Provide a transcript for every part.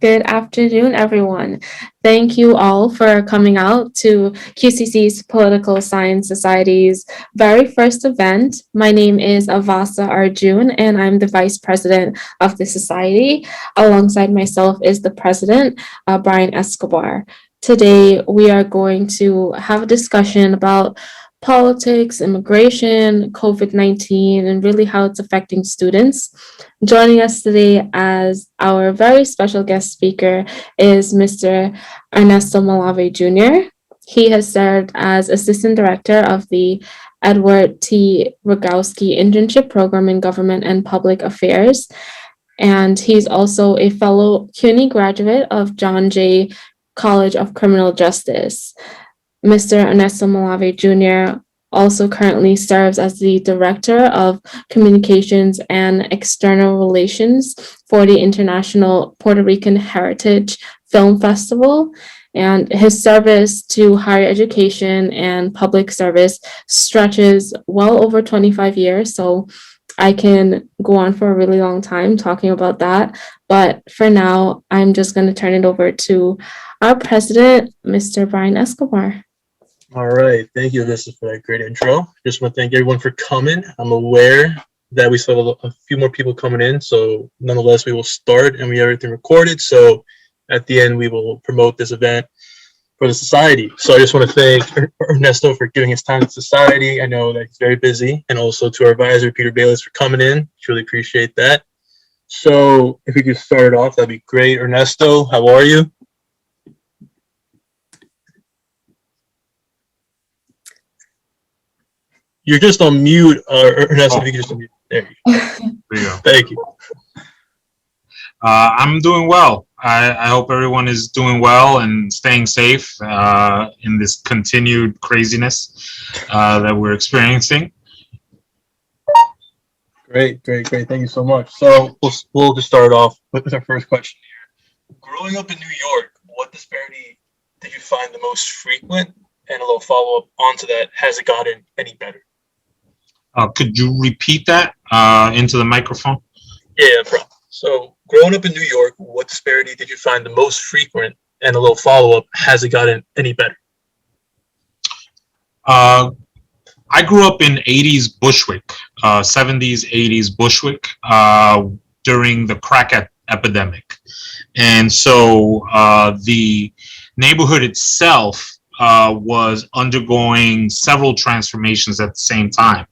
Good afternoon, everyone. Thank you all for coming out to QCC's Political Science Society's very first event. My name is Avasa Arjun, and I'm the Vice President of the Society. Alongside myself is the President, Brian Escobar. Today, we are going to have a discussion about politics, immigration, COVID-19, and really how it's affecting students. Joining us today as our very special guest speaker is Mr. Ernesto Malave Jr. He has served as Assistant Director of the Edward T. Rogowski Internship Program in Government and Public Affairs, and he's also a fellow CUNY graduate of John Jay College of Criminal Justice. Mr. Ernesto Malave Jr. also currently serves as the Director of Communications and External Relations for the International Puerto Rican Heritage Film Festival. And his service to higher education and public service stretches well over 25 years. So I can go on for a really long time talking about that. But for now, I'm just going to turn it over to our president, Mr. Brian Escobar. All right. Thank you, Alyssa, for that great intro. Just want to thank everyone for coming. I'm aware that we still have a few more people coming in. So nonetheless, we will start and we have everything recorded. So at the end, we will promote this event for the society. So I just want to thank Ernesto for giving his time to society. I know that he's very busy. And also to our advisor, Peter Bayless, for coming in. Truly appreciate that. So if we could start it off, that'd be great. Ernesto, how are you? You're just on mute, Ernesto. If you can just unmute. There you go. There you go. Thank you. I'm doing well. I hope everyone is doing well and staying safe in this continued craziness that we're experiencing. Great. Thank you so much. So we'll just start off with our first question here. Growing up in New York, what disparity did you find the most frequent? And a little follow-up onto that, has it gotten any better? Could you repeat that into the microphone? Yeah, no problem. So growing up in New York, what disparity did you find the most frequent? And a little follow-up, has it gotten any better? I grew up in 80s Bushwick, 70s, 80s Bushwick during the crack epidemic. And so the neighborhood itself was undergoing several transformations at the same time.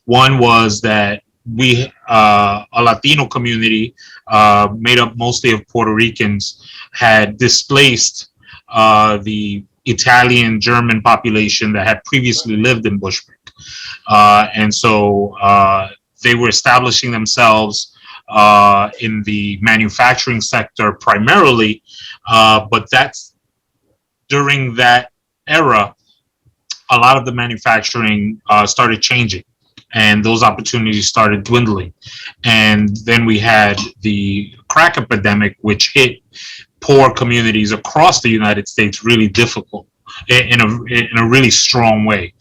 One was that we, a Latino community made up mostly of Puerto Ricans, had displaced the Italian German population that had previously lived in Bushwick. And so they were establishing themselves in the manufacturing sector primarily, but that's during that era, a lot of the manufacturing started changing and those opportunities started dwindling. And then we had the crack epidemic, which hit poor communities across the United States really difficult in a really strong way.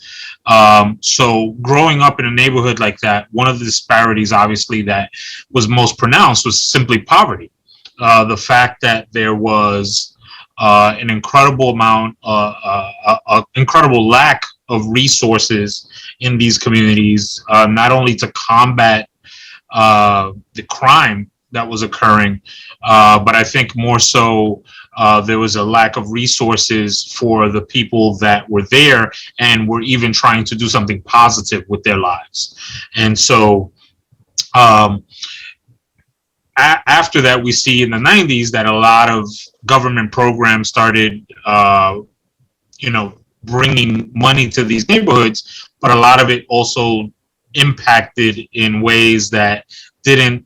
So growing up in a neighborhood like that, one of the disparities obviously that was most pronounced was simply poverty. The fact that there was an incredible amount, incredible lack of resources in these communities, not only to combat the crime that was occurring, but I think more so there was a lack of resources for the people that were there and were even trying to do something positive with their lives. And so after that, we see in the 90s that a lot of government programs started, bringing money to these neighborhoods, but a lot of it also impacted in ways that didn't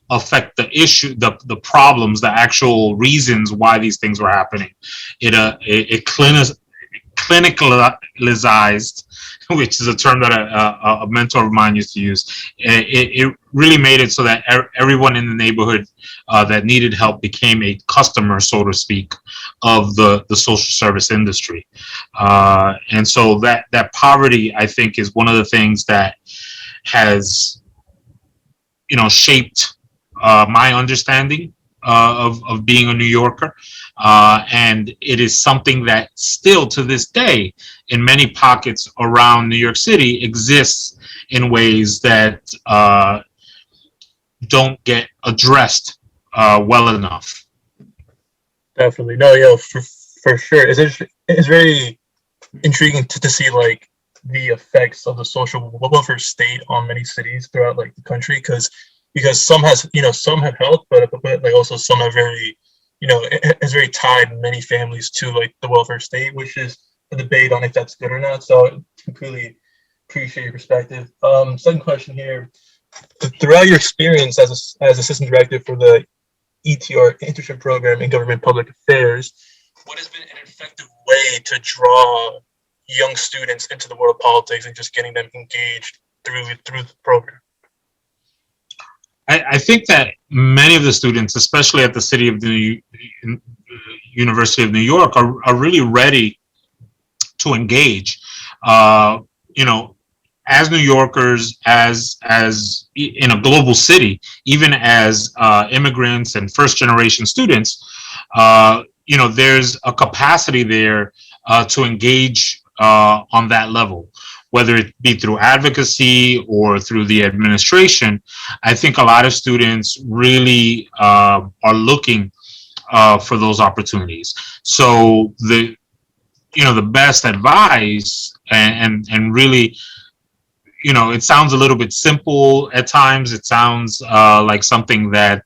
affect the issue, the problems, the actual reasons why these things were happening. It clinicalized, which is a term that a mentor of mine used to use. It really made it so that everyone in the neighborhood that needed help became a customer, so to speak, of the social service industry. And so that poverty, I think, is one of the things that has, shaped my understanding of being a New Yorker, and it is something that still to this day, in many pockets around New York City, exists in ways that don't get addressed well enough. Definitely. No, for sure. It's very intriguing to see like the effects of the social welfare state on many cities throughout like the country because some has some have helped, but like also some are very it's very tied many families to like the welfare state, which is a debate on if that's good or not. So completely appreciate your perspective. Second question here. Throughout your experience as assistant director for the ETR internship program in government public affairs, what has been an effective way to draw young students into the world of politics and just getting them engaged through the program? I think that many of the students, especially at the City of the University of New York, are really ready to engage. You know, as New Yorkers, as in a global city, even as immigrants and first generation students, there's a capacity there to engage on that level, whether it be through advocacy or through the administration. I think a lot of students really are looking for those opportunities. So the best advice and really, it sounds a little bit simple at times. It sounds like something that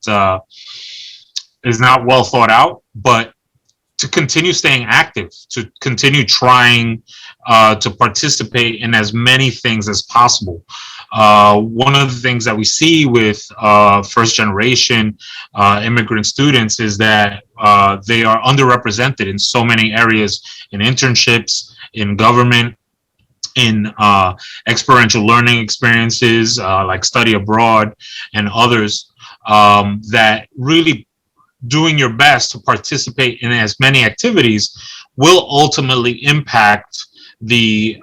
is not well thought out, but to continue staying active, to continue trying to participate in as many things as possible. One of the things that we see with first generation immigrant students is that they are underrepresented in so many areas, in internships, in government, in experiential learning experiences like study abroad and others, that really doing your best to participate in as many activities will ultimately impact the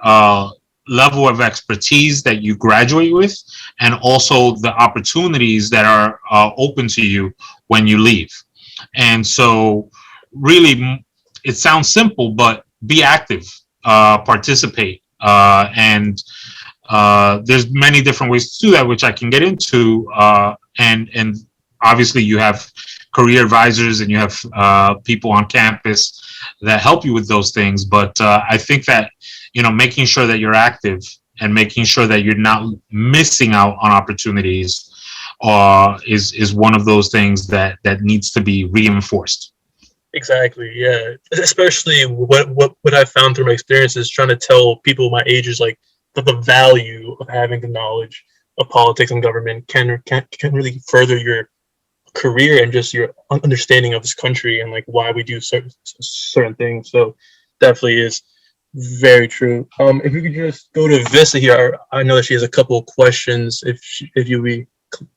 level of expertise that you graduate with, and also the opportunities that are open to you when you leave. And so really, it sounds simple, but be active, participate, and there's many different ways to do that, which I can get into, and obviously you have career advisors and you have people on campus that help you with those things. But I think that, making sure that you're active and making sure that you're not missing out on opportunities is one of those things that needs to be reinforced. Exactly. Yeah. Especially what I've found through my experience is trying to tell people my age is like the value of having the knowledge of politics and government can really further your career and just your understanding of this country and like why we do certain things. So definitely is very true. If we could just go to Vista here, I know that she has a couple of questions. If you'd be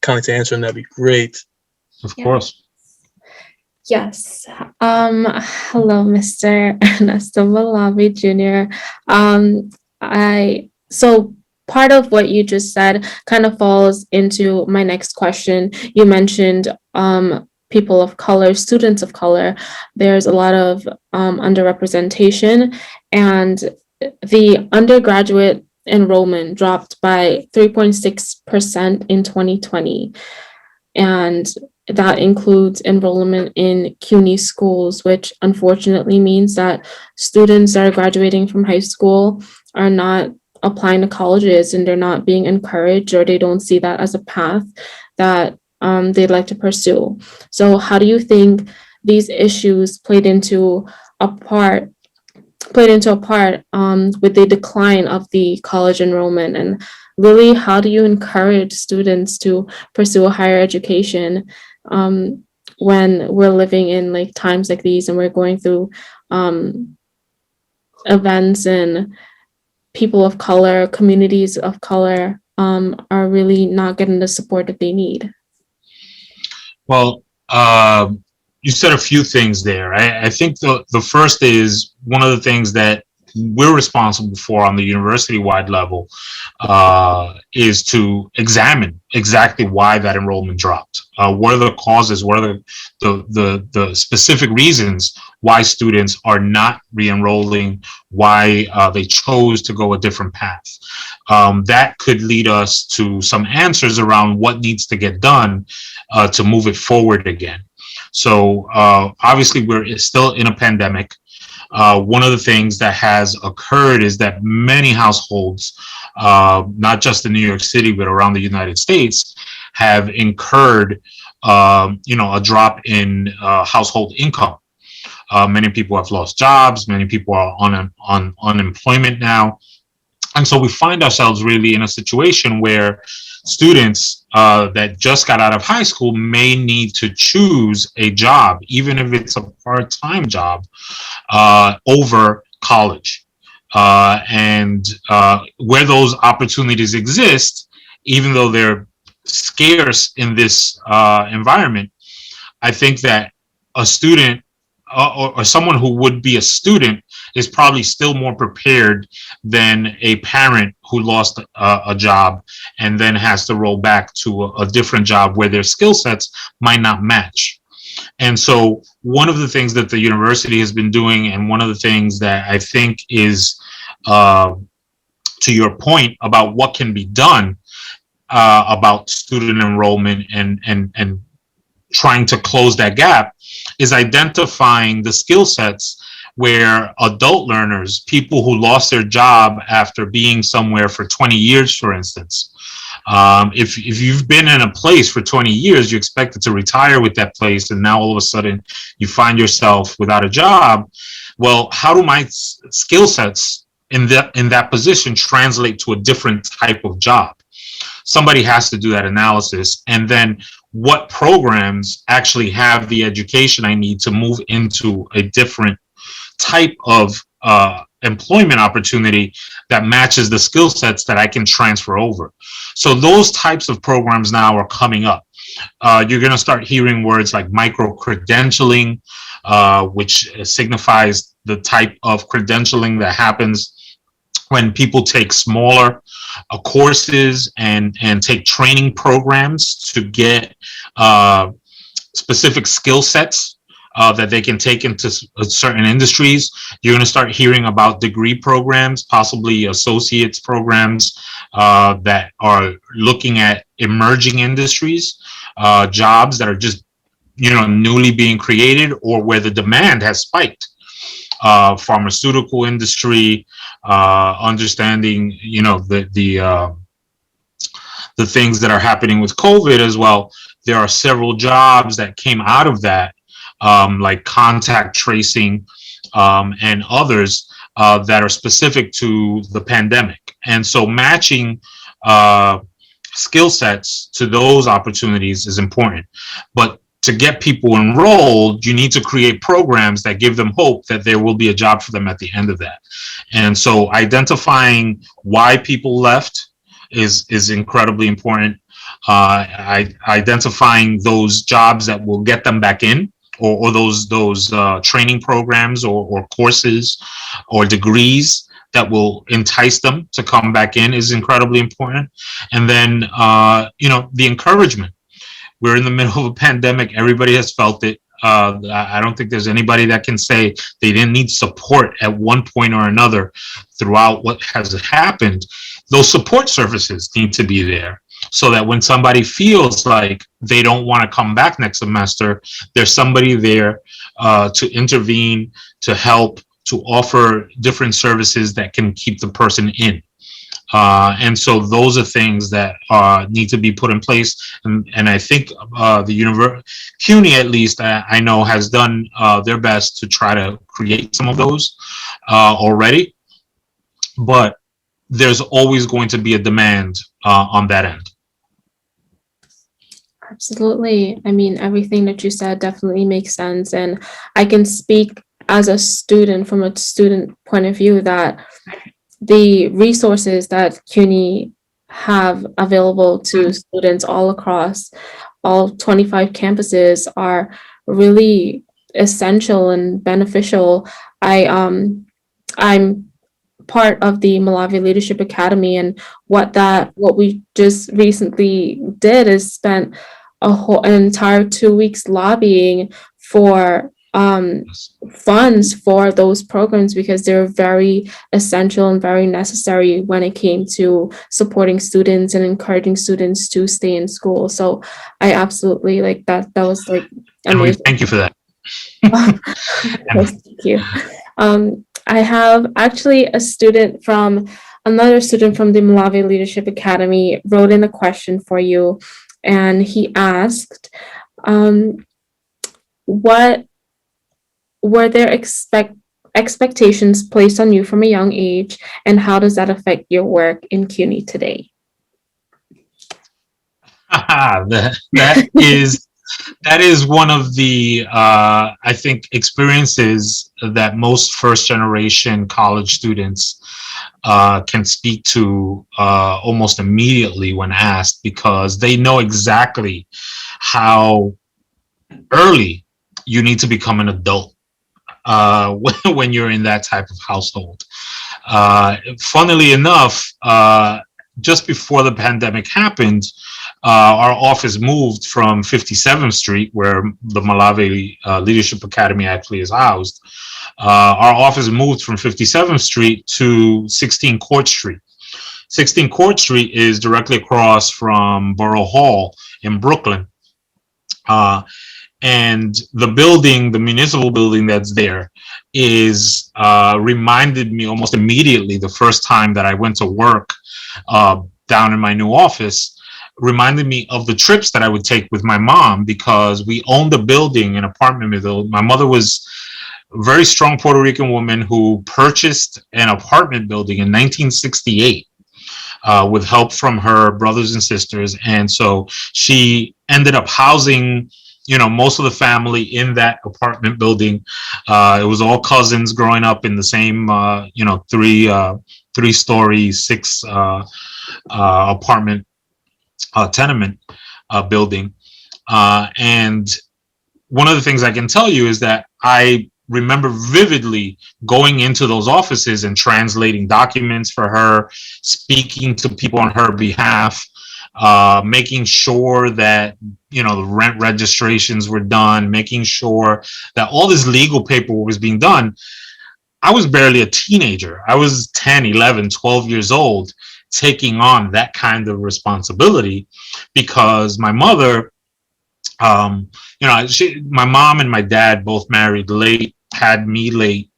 kind to answer them, that'd be great. Of course. Yes. Hello, Mr. Ernesto Malave Jr. So part of what you just said kind of falls into my next question. You mentioned people of color, students of color. There's a lot of underrepresentation, and the undergraduate enrollment dropped by 3.6% in 2020. And that includes enrollment in CUNY schools, which unfortunately means that students that are graduating from high school are not applying to colleges, and they're not being encouraged, or they don't see that as a path that they'd like to pursue. So how do you think these issues played into a part with the decline of the college enrollment? And really, how do you encourage students to pursue a higher education when we're living in like times like these, and we're going through events, and people of color, communities of color are really not getting the support that they need? Well, you said a few things there. I think the first is one of the things that we're responsible for on the university-wide level is to examine exactly why that enrollment dropped. What are the causes? What are the specific reasons why students are not re-enrolling? Why they chose to go a different path? That could lead us to some answers around what needs to get done to move it forward again. So obviously, we're still in a pandemic. One of the things that has occurred is that many households, not just in New York City, but around the United States, have incurred, a drop in household income. Many people have lost jobs. Many people are on unemployment now. And so we find ourselves really in a situation where students that just got out of high school may need to choose a job, even if it's a part-time job, over college. And where those opportunities exist, even though they're scarce in this environment, I think that a student or someone who would be a student is probably still more prepared than a parent who lost a job and then has to roll back to a different job where their skill sets might not match. And so one of the things that the university has been doing, and one of the things that I think is, to your point about what can be done about student enrollment and trying to close that gap, is identifying the skill sets where adult learners, people who lost their job after being somewhere for 20 years, for instance, if you've been in a place for 20 years, you expected to retire with that place, and now all of a sudden you find yourself without a job. Well, how do my skill sets in that position translate to a different type of job? Somebody has to do that analysis, and then what programs actually have the education I need to move into a different type of employment opportunity that matches the skill sets that I can transfer over. So those types of programs now are coming up. You're going to start hearing words like micro-credentialing, which signifies the type of credentialing that happens when people take smaller courses and take training programs to get specific skill sets that they can take into certain industries. You're going to start hearing about degree programs, possibly associates programs that are looking at emerging industries, jobs that are just newly being created, or where the demand has spiked. Pharmaceutical industry, understanding the things that are happening with COVID as well. There are several jobs that came out of that, like contact tracing and others that are specific to the pandemic. And so matching skill sets to those opportunities is important. But to get people enrolled, you need to create programs that give them hope that there will be a job for them at the end of that. And so identifying why people left is incredibly important. Identifying those jobs that will get them back in, or those training programs or courses or degrees that will entice them to come back in is incredibly important. And then the encouragement. We're in the middle of a pandemic. Everybody has felt it. I don't think there's anybody that can say they didn't need support at one point or another throughout what has happened. Those support services need to be there so that when somebody feels like they don't want to come back next semester, there's somebody there to intervene, to help, to offer different services that can keep the person in. And so those are things that need to be put in place. And I think the CUNY, at least, I know, has done their best to try to create some of those already. But there's always going to be a demand on that end. Absolutely. I mean, everything that you said definitely makes sense. And I can speak as a student, from a student point of view, that the resources that CUNY have available to students all across all 25 campuses are really essential and beneficial. I'm part of the Malave Leadership Academy, and what we just recently did is spent an entire 2 weeks lobbying for funds for those programs, because they're very essential and very necessary when it came to supporting students and encouraging students to stay in school. So I absolutely like that. That was like And we amazing. thank you for that. Yes, thank you. I have actually another student from the Malave Leadership Academy wrote in a question for you, and he asked, what were there expectations placed on you from a young age, and how does that affect your work in CUNY today? That is one of the I think experiences that most first generation college students can speak to almost immediately when asked, because they know exactly how early you need to become an adult when you're in that type of household. Funnily enough, just before the pandemic happened, our office moved from 57th Street, where the Malave Leadership Academy actually is housed. Our office moved from 57th Street to 16 Court Street. 16 Court Street is directly across from Borough Hall in Brooklyn. And the building, the municipal building that's there, is reminded me almost immediately, the first time that I went to work down in my new office, reminded me of the trips that I would take with my mom, because we owned a building, an apartment building. My mother was a very strong Puerto Rican woman who purchased an apartment building in 1968 with help from her brothers and sisters. And so she ended up housing, you know, most of the family in that apartment building. It was all cousins growing up in the same, you know, three-story, six apartment tenement building. And one of the things I can tell you is that I remember vividly going into those offices and translating documents for her, speaking to people on her behalf, making sure that, you know, the rent registrations were done, making sure that all this legal paperwork was being done. I was barely a teenager. I was 10, 11, 12 years old, taking on that kind of responsibility, because my mother, you know, my mom and my dad both married late, had me late.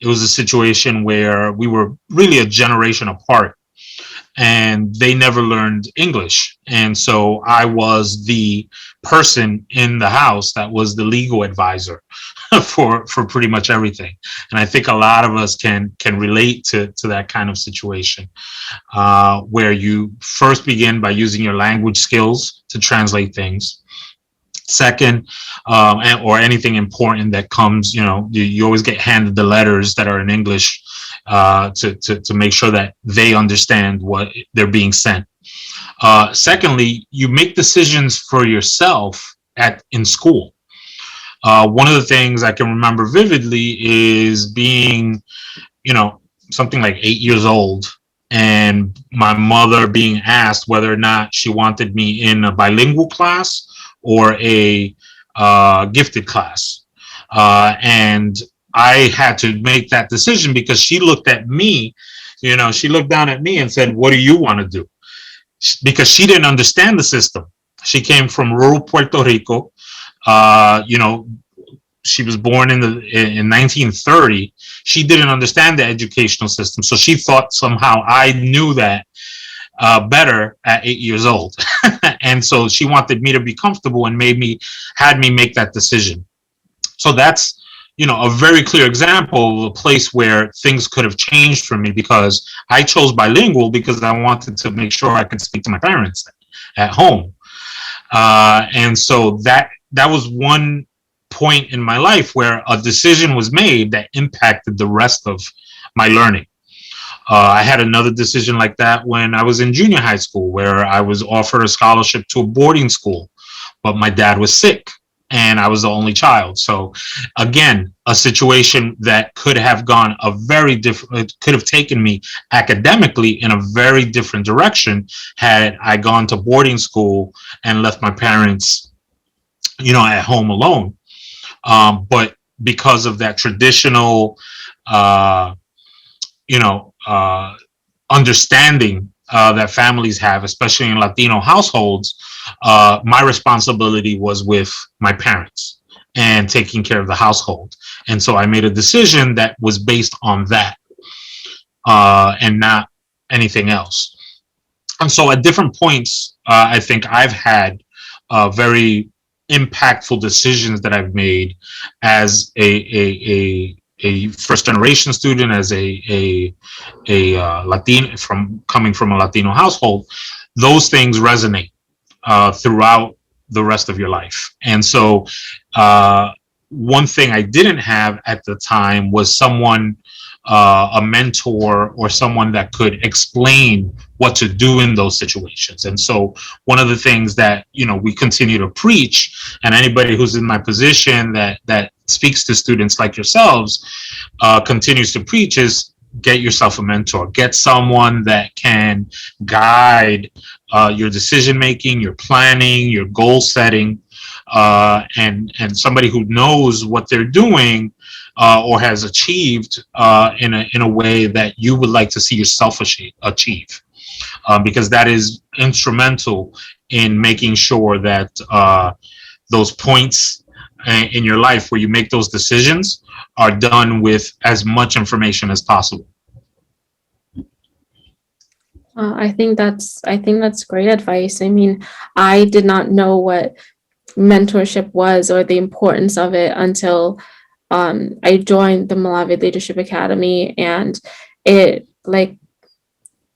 It was a situation where we were really a generation apart, and they never learned English. And so I was the person in the house that was the legal advisor for pretty much everything. And I think a lot of us can relate to that kind of situation, where you first begin by using your language skills to translate things. Second, or anything important that comes, you know, you always get handed the letters that are in English to make sure that they understand what they're being sent. Secondly, you make decisions for yourself in school. One of the things I can remember vividly is being, you know, something like 8 years old, and my mother being asked whether or not she wanted me in a bilingual class or a gifted class. And I had to make that decision, because she looked at me, you know, she looked down at me and said, "What do you want to do?" Because she didn't understand the system. She came from rural Puerto Rico. You know, she was born in 1930. She didn't understand the educational system, so she thought somehow I knew that better at 8 years old. And so she wanted me to be comfortable and had me make that decision. So that's, you know, a very clear example of a place where things could have changed for me, because I chose bilingual because I wanted to make sure I could speak to my parents at home. And so that was one point in my life where a decision was made that impacted the rest of my learning. I had another decision like that when I was in junior high school, where I was offered a scholarship to a boarding school, but my dad was sick. and I was the only child. So again, a situation that could have gone a very different, it could have taken me academically in a very different direction had I gone to boarding school and left my parents, at home alone. But because of that traditional, uh, you know, uh, understanding that families have, especially in Latino households, my responsibility was with my parents and taking care of the household. And so I made a decision that was based on that, and not anything else. And so at different points, I think I've had very impactful decisions that I've made as a first generation student, as a Latino, from coming from a Latino household. Those things resonate throughout the rest of your life. And so one thing I didn't have at the time was someone, a mentor or someone that could explain what to do in those situations. And so one of the things that we continue to preach, and anybody who's in my position that speaks to students like yourselves continues to preach, is get yourself a mentor. Get someone that can guide your decision making, your planning, your goal setting, and somebody who knows what they're doing or has achieved in a way that you would like to see yourself achieve, because that is instrumental in making sure that those points in your life where you make those decisions are done with as much information as possible. I think that's great advice. I mean, I did not know what mentorship was or the importance of it until I joined the Malave Leadership Academy, and it like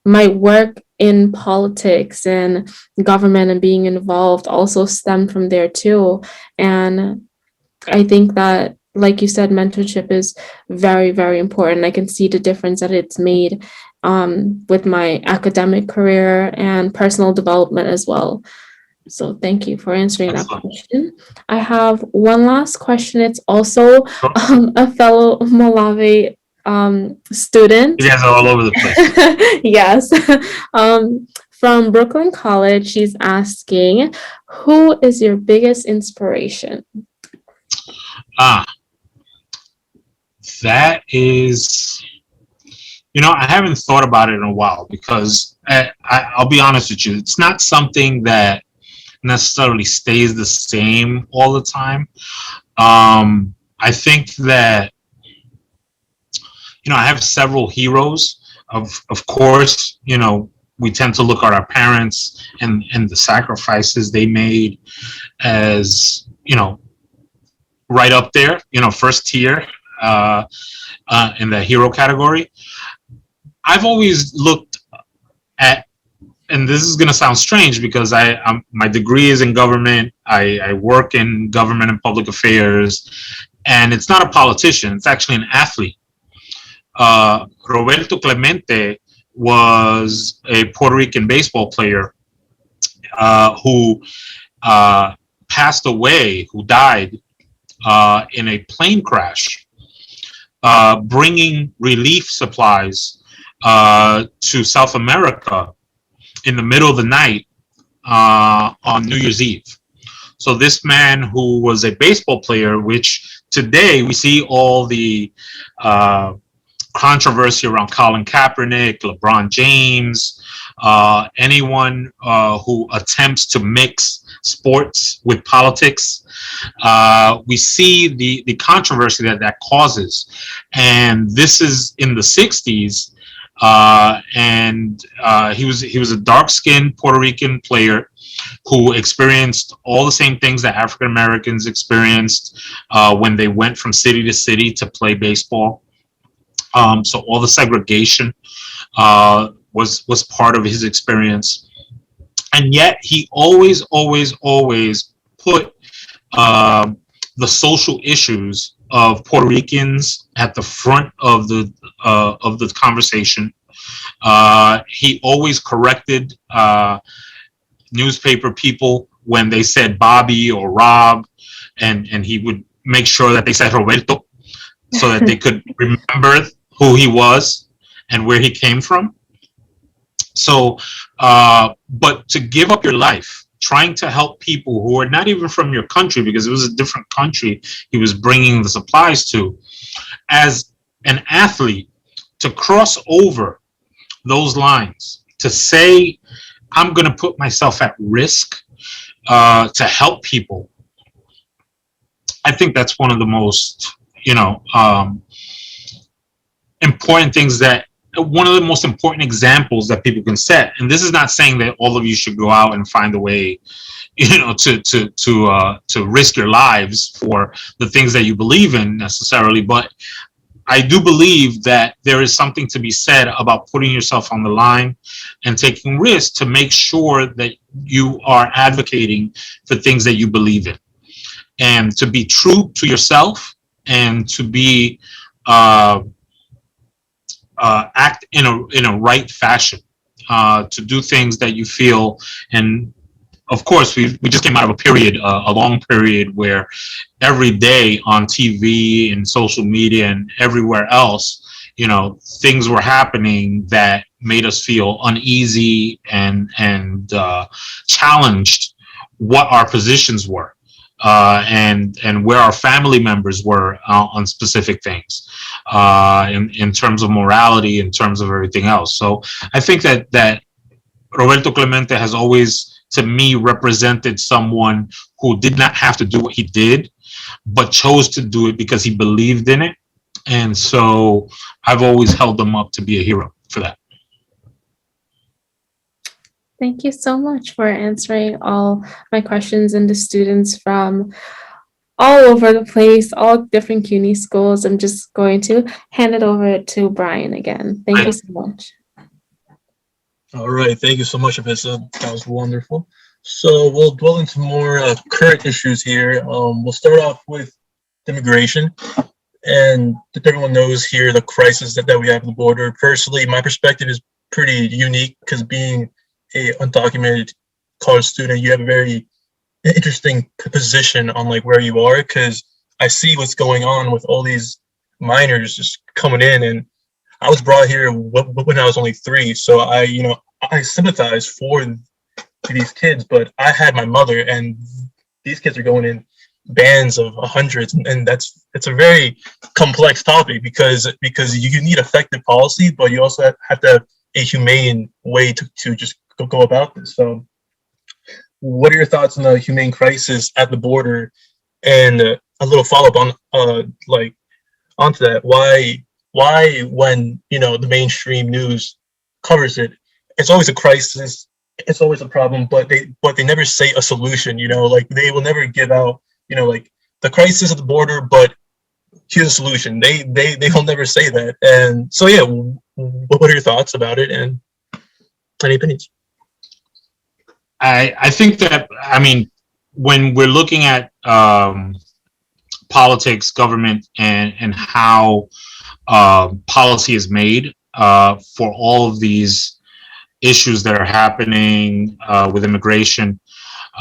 my work in politics and government and being involved also stemmed from there too. And I think that, like you said, mentorship is very, very important. I can see the difference that it's made with my academic career and personal development as well. So thank you for answering that Excellent. question. I have one last question. It's also a fellow Malave student. You guys are all over the place. Yes. From Brooklyn College, she's asking, who is your biggest inspiration? That is, I haven't thought about it in a while, because I'll be honest with you, it's not something that necessarily stays the same all the time. I think that, I have several heroes. Of course, we tend to look at our parents and the sacrifices they made as, right up there, first tier in the hero category. I've always looked at, and this is going to sound strange because my degree is in government. I work in government and public affairs, and it's not a politician. It's actually an athlete. Roberto Clemente was a Puerto Rican baseball player who passed away, who died in a plane crash, bringing relief supplies to South America in the middle of the night on New Year's Eve. So this man, who was a baseball player, which today we see all the controversy around Colin Kaepernick, LeBron James, anyone who attempts to mix sports with politics, we see the controversy that causes. And this is in the 60s. And he was a dark-skinned Puerto Rican player who experienced all the same things that African Americans experienced when they went from city to city to play baseball. So all the segregation was part of his experience, and yet he always put the social issues of Puerto Ricans at the front of the conversation. He always corrected newspaper people when they said Bobby or Rob, and he would make sure that they said Roberto so that they could remember who he was and where he came from. So, but to give up your life trying to help people who are not even from your country, because it was a different country he was bringing the supplies to, as an athlete, to cross over those lines, to say, I'm going to put myself at risk to help people. I think that's one of the most, important things that one of the most important examples that people can set. And this is not saying that all of you should go out and find a way, to risk your lives for the things that you believe in necessarily, but I do believe that there is something to be said about putting yourself on the line and taking risks to make sure that you are advocating for things that you believe in, and to be true to yourself, and to be act in a right fashion, to do things that you feel. And of course, we just came out of a period, a long period, where every day on TV and social media and everywhere else, things were happening that made us feel uneasy and challenged what our positions were, and where our family members were on specific things, in terms of morality, in terms of everything else. So I think that Roberto Clemente has always, to me, represented someone who did not have to do what he did, but chose to do it because he believed in it. And so I've always held him up to be a hero for that. Thank you so much for answering all my questions, and the students from all over the place, all different CUNY schools. I'm just going to hand it over to Brian again. Thank you so much. All right, thank you so much, Avisa. That was wonderful. So we'll dwell into more current issues here. We'll start off with immigration. And that everyone knows here, the crisis that we have at the border. Personally, my perspective is pretty unique, because being a undocumented college student, you have a very interesting position on like where you are, because I see what's going on with all these minors just coming in. And I was brought here when I was only 3, so I sympathize for these kids, but I had my mother, and these kids are going in bands of hundreds, and it's a very complex topic, because you need effective policy, but you also have to have a humane way to just go about this. So what are your thoughts on the humane crisis at the border? And a little follow-up on onto that, why when the mainstream news covers it, it's always a crisis, it's always a problem, but they never say a solution. Like they will never give out like the crisis at the border, but here's a solution. They will never say that. And so yeah, what are your thoughts about it, and any opinions? I think that, when we're looking at politics, government, and how policy is made for all of these issues that are happening with immigration,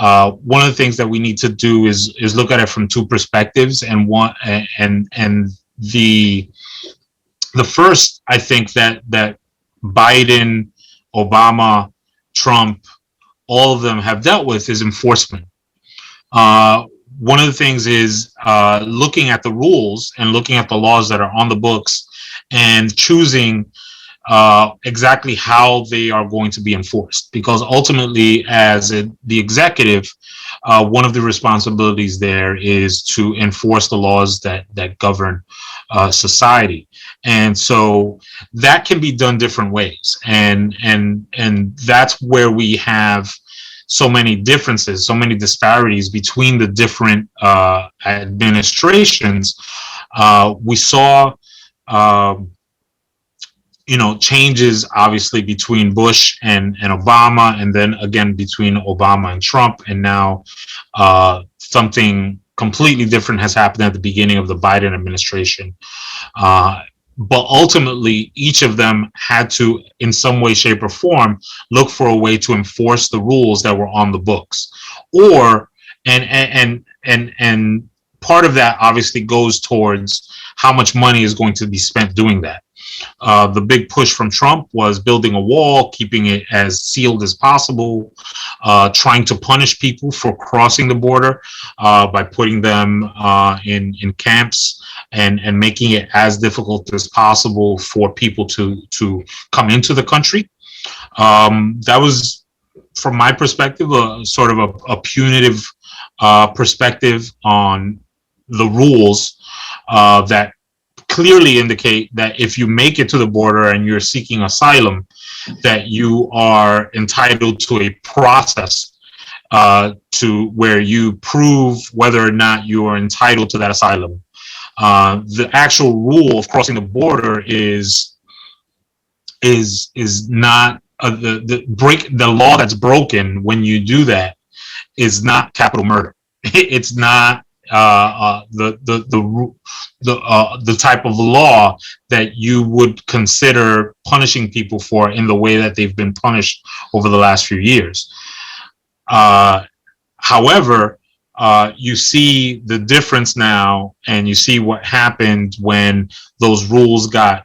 one of the things that we need to do is look at it from 2 perspectives. And the first, I think that Biden, Obama, Trump, all of them have dealt with is enforcement. One of the things is looking at the rules and looking at the laws that are on the books and choosing exactly how they are going to be enforced. Because ultimately, as the executive, one of the responsibilities there is to enforce the laws that govern society. And so that can be done different ways. And that's where we have so many differences, so many disparities between the different administrations. We saw changes obviously between Bush and Obama, and then again between Obama and Trump, and now something completely different has happened at the beginning of the Biden administration. But ultimately, each of them had to, in some way, shape, or form, look for a way to enforce the rules that were on the books, or and and part of that obviously goes towards how much money is going to be spent doing that. The big push from Trump was building a wall, keeping it as sealed as possible, trying to punish people for crossing the border by putting them in camps and making it as difficult as possible for people to come into the country. That was, from my perspective, a sort of a punitive perspective on the rules that clearly indicate that if you make it to the border and you're seeking asylum, that you are entitled to a process to where you prove whether or not you are entitled to that asylum. The actual rule of crossing the border is not the law that's broken when you do that is not capital murder. It's not the type of law that you would consider punishing people for in the way that they've been punished over the last few years. However, you see the difference now, and you see what happened when those rules got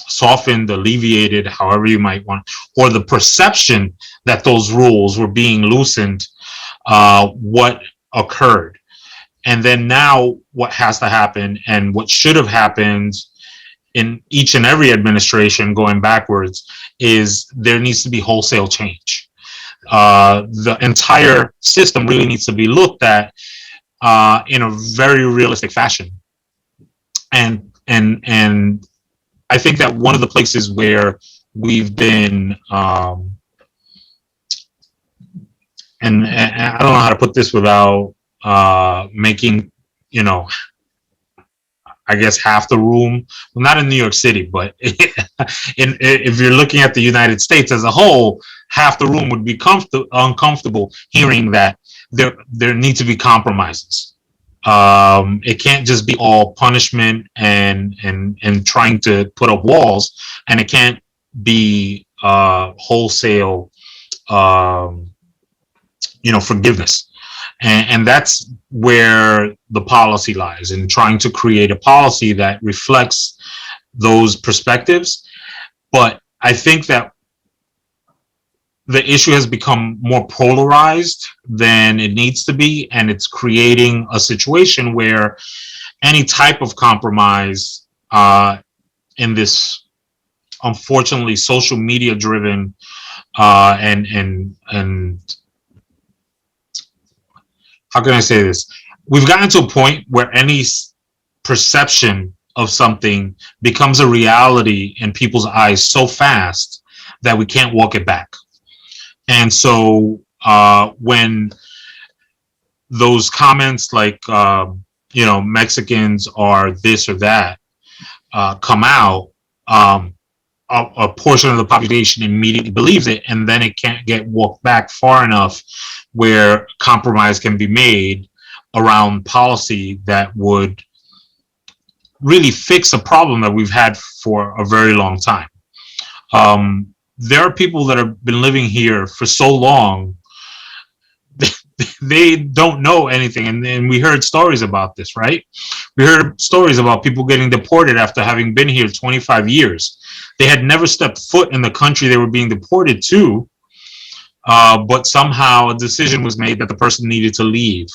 softened, alleviated, however you might want, or the perception that those rules were being loosened, what occurred. And then now what has to happen, and what should have happened in each and every administration going backwards, is there needs to be wholesale change. The entire system really needs to be looked at in a very realistic fashion. And I think that one of the places where we've been, and I don't know how to put this without making, I guess half the room, well, not in New York City, but if you're looking at the United States as a whole, half the room would be uncomfortable hearing that there need to be compromises. It can't just be all punishment and trying to put up walls, and it can't be wholesale, forgiveness. And that's where the policy lies, in trying to create a policy that reflects those perspectives. But I think that the issue has become more polarized than it needs to be, and it's creating a situation where any type of compromise in this, unfortunately, social media driven and how can I say this? We've gotten to a point where any perception of something becomes a reality in people's eyes so fast that we can't walk it back. And so when those comments like, Mexicans are this or that come out, a portion of the population immediately believes it, and then it can't get walked back far enough where compromise can be made around policy that would really fix a problem that we've had for a very long time. There are people that have been living here for so long, they don't know anything. And we heard stories about this, right? We heard stories about people getting deported after having been here 25 years. They had never stepped foot in the country they were being deported to, but somehow a decision was made that the person needed to leave.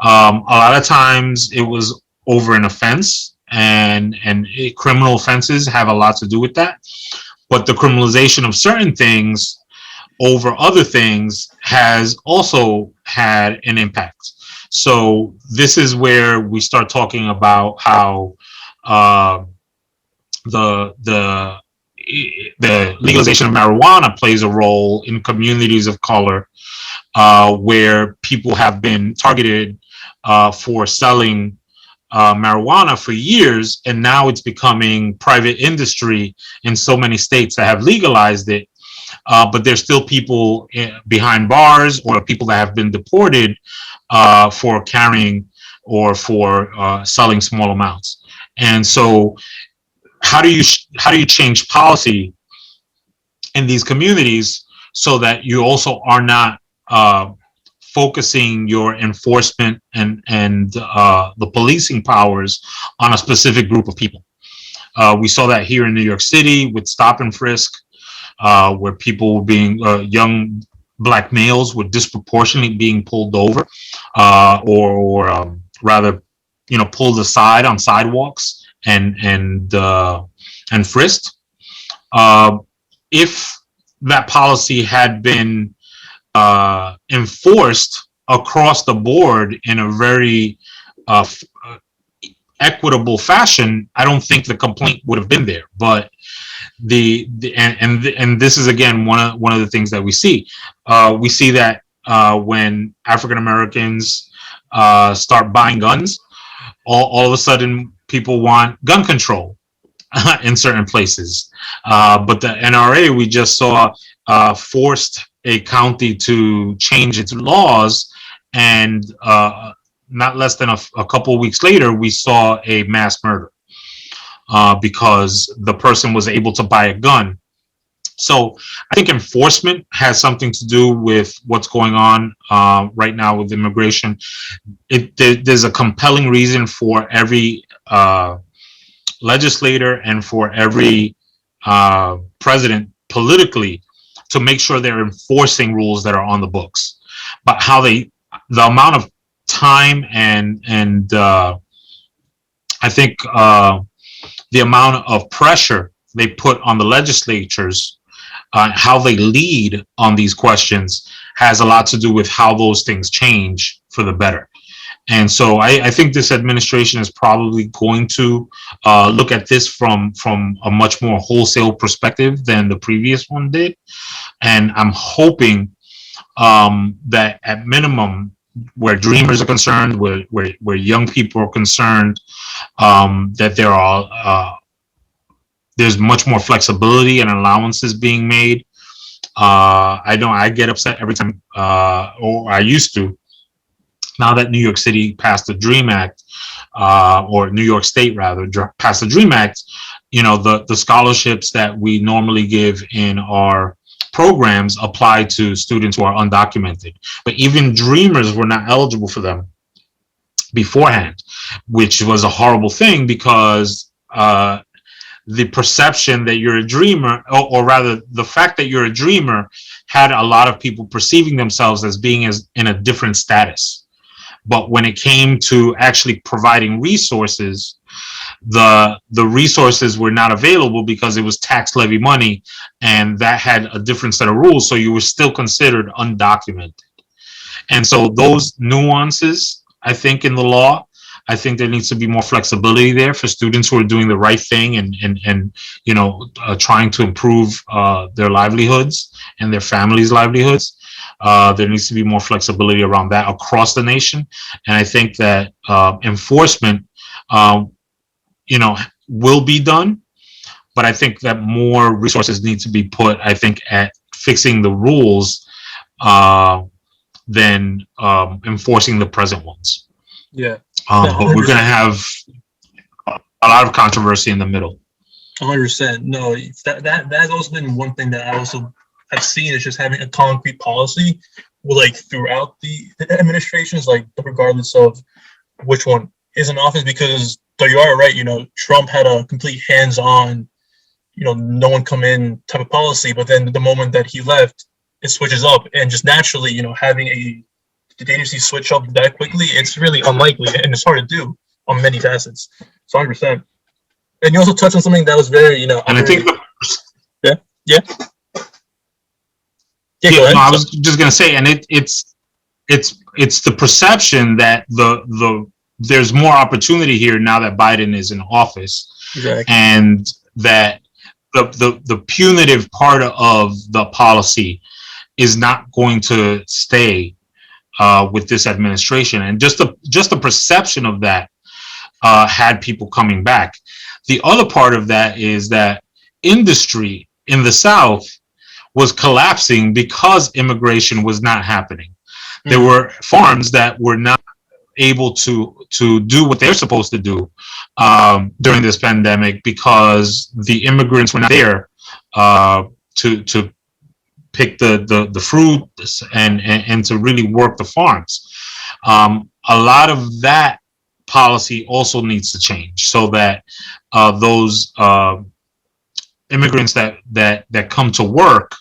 A lot of times it was over an offense, and criminal offenses have a lot to do with that. But the criminalization of certain things over other things has also had an impact. So this is where we start talking about how the legalization of marijuana plays a role in communities of color, where people have been targeted for selling marijuana for years, and now it's becoming private industry in so many states that have legalized it. But there's still people behind bars, or people that have been deported for carrying or for selling small amounts. And so how do you change policy in these communities so that you also are not focusing your enforcement and the policing powers on a specific group of people. We saw that here in New York City with stop and frisk, where people were being young black males were disproportionately being pulled over, or rather, pulled aside on sidewalks and frisked. If that policy had been enforced across the board in a very equitable fashion, I don't think the complaint would have been there. But and this is again one of the things that we see. We see that when African Americans start buying guns, all of a sudden people want gun control in certain places. But the NRA, we just saw, forced a county to change its laws, and not less than a couple of weeks later, we saw a mass murder because the person was able to buy a gun. So I think enforcement has something to do with what's going on right now with immigration. There's a compelling reason for every legislator and for every president politically to make sure they're enforcing rules that are on the books. But the amount of time and I think the amount of pressure they put on the legislatures, how they lead on these questions, has a lot to do with how those things change for the better. And so I think this administration is probably going to look at this from a much more wholesale perspective than the previous one did. And I'm hoping that at minimum, where dreamers are concerned, where young people are concerned, that there's much more flexibility and allowances being made. I know I get upset every time, or I used to. Now that New York City passed the DREAM Act, or New York State rather passed the DREAM Act, the scholarships that we normally give in our programs apply to students who are undocumented. But even dreamers were not eligible for them beforehand, which was a horrible thing because the perception that you're a dreamer, or rather the fact that you're a dreamer, had a lot of people perceiving themselves as being in a different status. But when it came to actually providing resources, the resources were not available because it was tax levy money, and that had a different set of rules. So you were still considered undocumented. And so those nuances, I think, in the law, I think there needs to be more flexibility there for students who are doing the right thing and trying to improve their livelihoods and their families' livelihoods. There needs to be more flexibility around that across the nation. And I think that enforcement, will be done. But I think that more resources need to be put, I think, at fixing the rules than enforcing the present ones. Yeah. But we're going to have a lot of controversy in the middle. 100%. No, that has also been one thing that I also have seen, is just having a concrete policy, throughout the administrations, regardless of which one is in office. Because though you are right, Trump had a complete hands-on, no one come in type of policy. But then the moment that he left, it switches up, and just naturally, having the agency switch up that quickly, it's really unlikely, and it's hard to do on many facets. So 100%. And you also touched on something that was very, and I think yeah. No, I was just gonna say, and it's the perception that there's more opportunity here now that Biden is in office, exactly. And that the punitive part of the policy is not going to stay with this administration, and just the perception of that had people coming back. The other part of that is that industry in the South was collapsing because immigration was not happening. There were farms that were not able to do what they're supposed to do during this pandemic because the immigrants were not there to pick the fruit and to really work the farms. A lot of that policy also needs to change so that those immigrants that come to work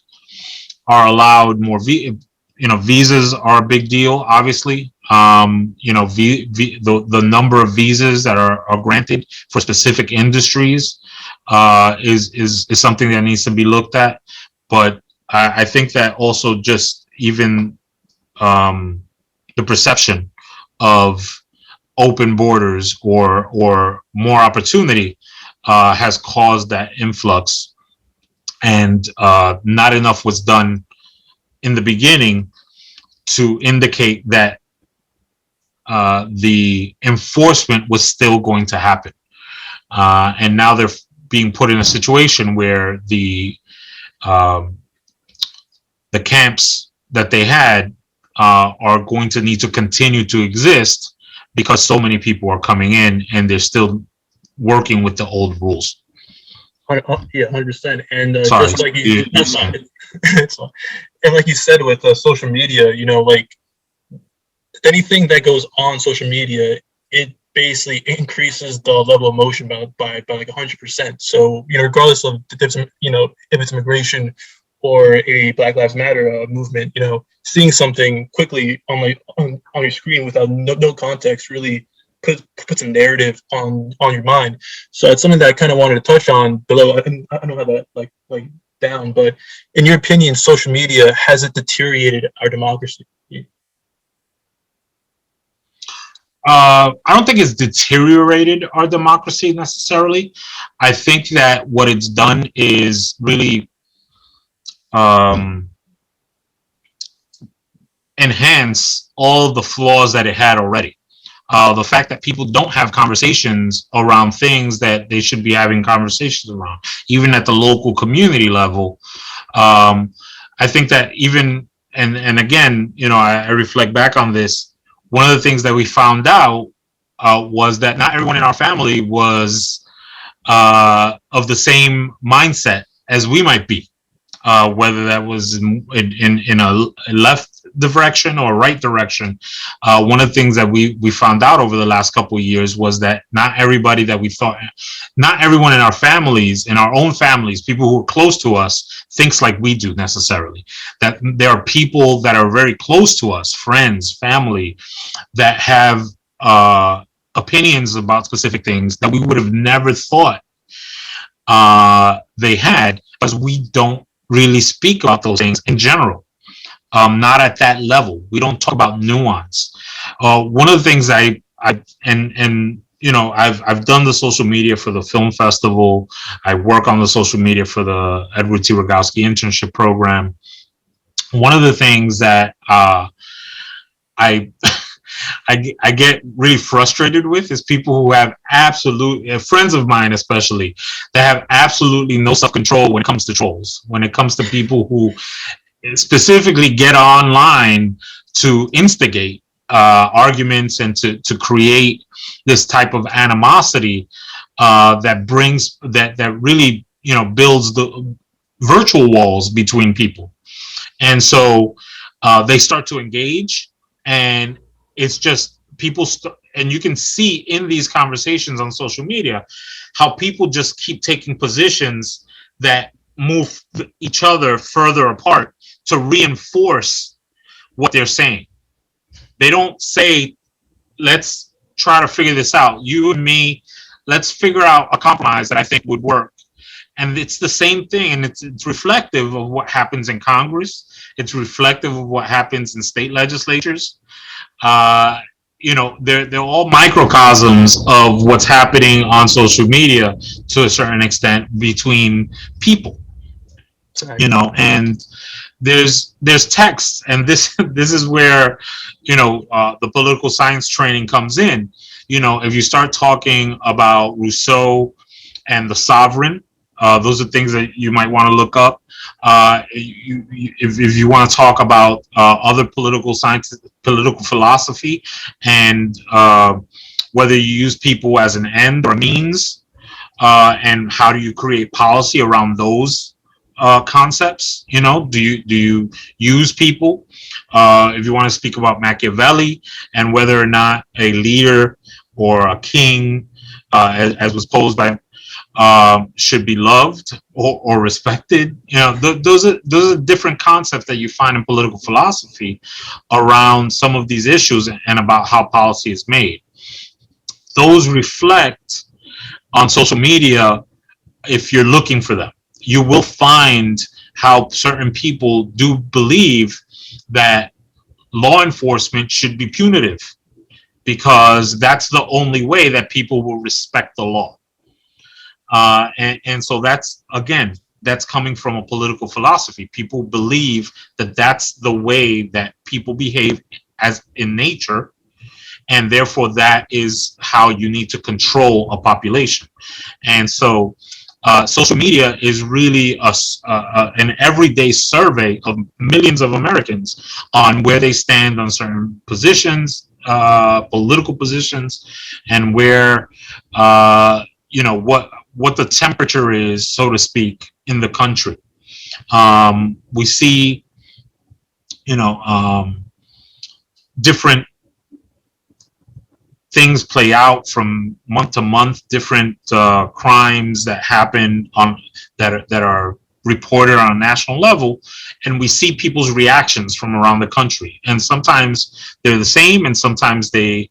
are allowed more. Visas are a big deal, obviously. The number of visas that are granted for specific industries is something that needs to be looked at. But I think that also just even the perception of open borders or more opportunity has caused that influx, and not enough was done in the beginning to indicate that the enforcement was still going to happen. And now they're being put in a situation where the camps that they had are going to need to continue to exist because so many people are coming in and they're still working with the old rules. Yeah, 100%. And Sorry, just like you, and like you said with social media, like anything that goes on social media, it basically increases the level of emotion by like 100%. So regardless of if it's immigration or a Black Lives Matter movement, seeing something quickly on your screen without no context really puts a narrative on your mind. So it's something that I kind of wanted to touch on below. I don't have that like down, but in your opinion, social media, has it deteriorated our democracy? I don't think it's deteriorated our democracy necessarily. I think that what it's done is really enhance all the flaws that it had already. The fact that people don't have conversations around things that they should be having conversations around, even at the local community level. I think that even, and again, I reflect back on this. One of the things that we found out was that not everyone in our family was of the same mindset as we might be, whether that was in a left direction or right direction. One of the things that we found out over the last couple of years was that not everyone in our families, in our own families, people who are close to us, thinks like we do necessarily. That there are people that are very close to us, friends, family, that have opinions about specific things that we would have never thought they had, because we don't really speak about those things in general. Not at that level. We don't talk about nuance. One of the things I've done the social media for the film festival. I work on the social media for the Edward T. Rogowski internship program. One of the things that I get really frustrated with is people who have friends of mine especially, that have absolutely no self-control when it comes to trolls, when it comes to people who specifically get online to instigate arguments and to create this type of animosity that really builds the virtual walls between people. And so they start to engage, and it's just people and you can see in these conversations on social media how people just keep taking positions that move each other further apart to reinforce what they're saying. They don't say, let's try to figure this out, you and me, let's figure out a compromise that I think would work. And it's the same thing, and it's reflective of what happens in Congress. It's reflective of what happens in state legislatures. They're all microcosms of what's happening on social media to a certain extent between people. And there's text, and this is where the political science training comes in. If you start talking about Rousseau and the sovereign, those are things that you might want to look up. If you want to talk about other political science, political philosophy, and whether you use people as an end or a means, and how do you create policy around those concepts? Do you use people? If you want to speak about Machiavelli and whether or not a leader or a king, as was posed by should be loved or respected. Those are different concepts that you find in political philosophy around some of these issues and about how policy is made. Those reflect on social media. If you're looking for them, you will find how certain people do believe that law enforcement should be punitive because that's the only way that people will respect the law. And so that's coming from a political philosophy. People believe that that's the way that people behave as in nature, and therefore that is how you need to control a population. And so social media is really an everyday survey of millions of Americans on where they stand on certain positions, political positions, and where what the temperature is, so to speak, in the country. We see, different things play out from month to month, different crimes that happen that are reported on a national level, and we see people's reactions from around the country. And sometimes they're the same, and sometimes they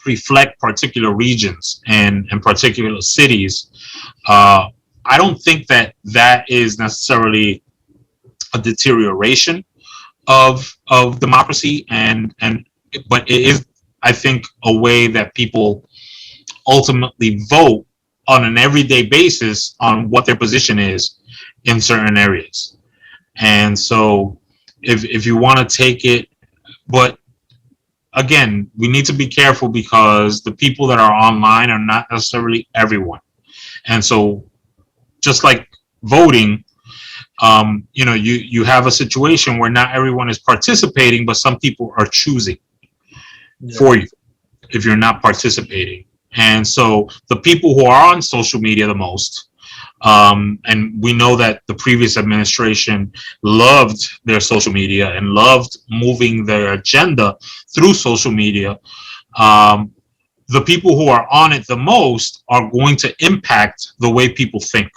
reflect particular regions and particular cities. I don't think that is necessarily a deterioration of democracy, but it is, I think, a way that people ultimately vote on an everyday basis on what their position is in certain areas. And so if you want to take it, but again, we need to be careful because the people that are online are not necessarily everyone. And so just like voting, you have a situation where not everyone is participating, but some people are choosing for you if you're not participating. And so the people who are on social media the most, and we know that the previous administration loved their social media and loved moving their agenda through social media. The people who are on it the most are going to impact the way people think.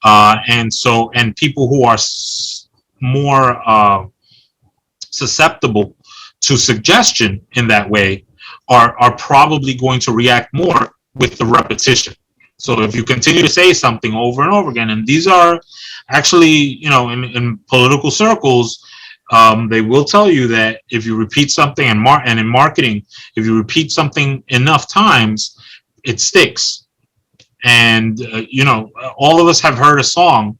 And people who are more susceptible to suggestion in that way are probably going to react more with the repetition. So if you continue to say something over and over again, and these are actually, in political circles, they will tell you that if you repeat something and in marketing, if you repeat something enough times, it sticks. And, all of us have heard a song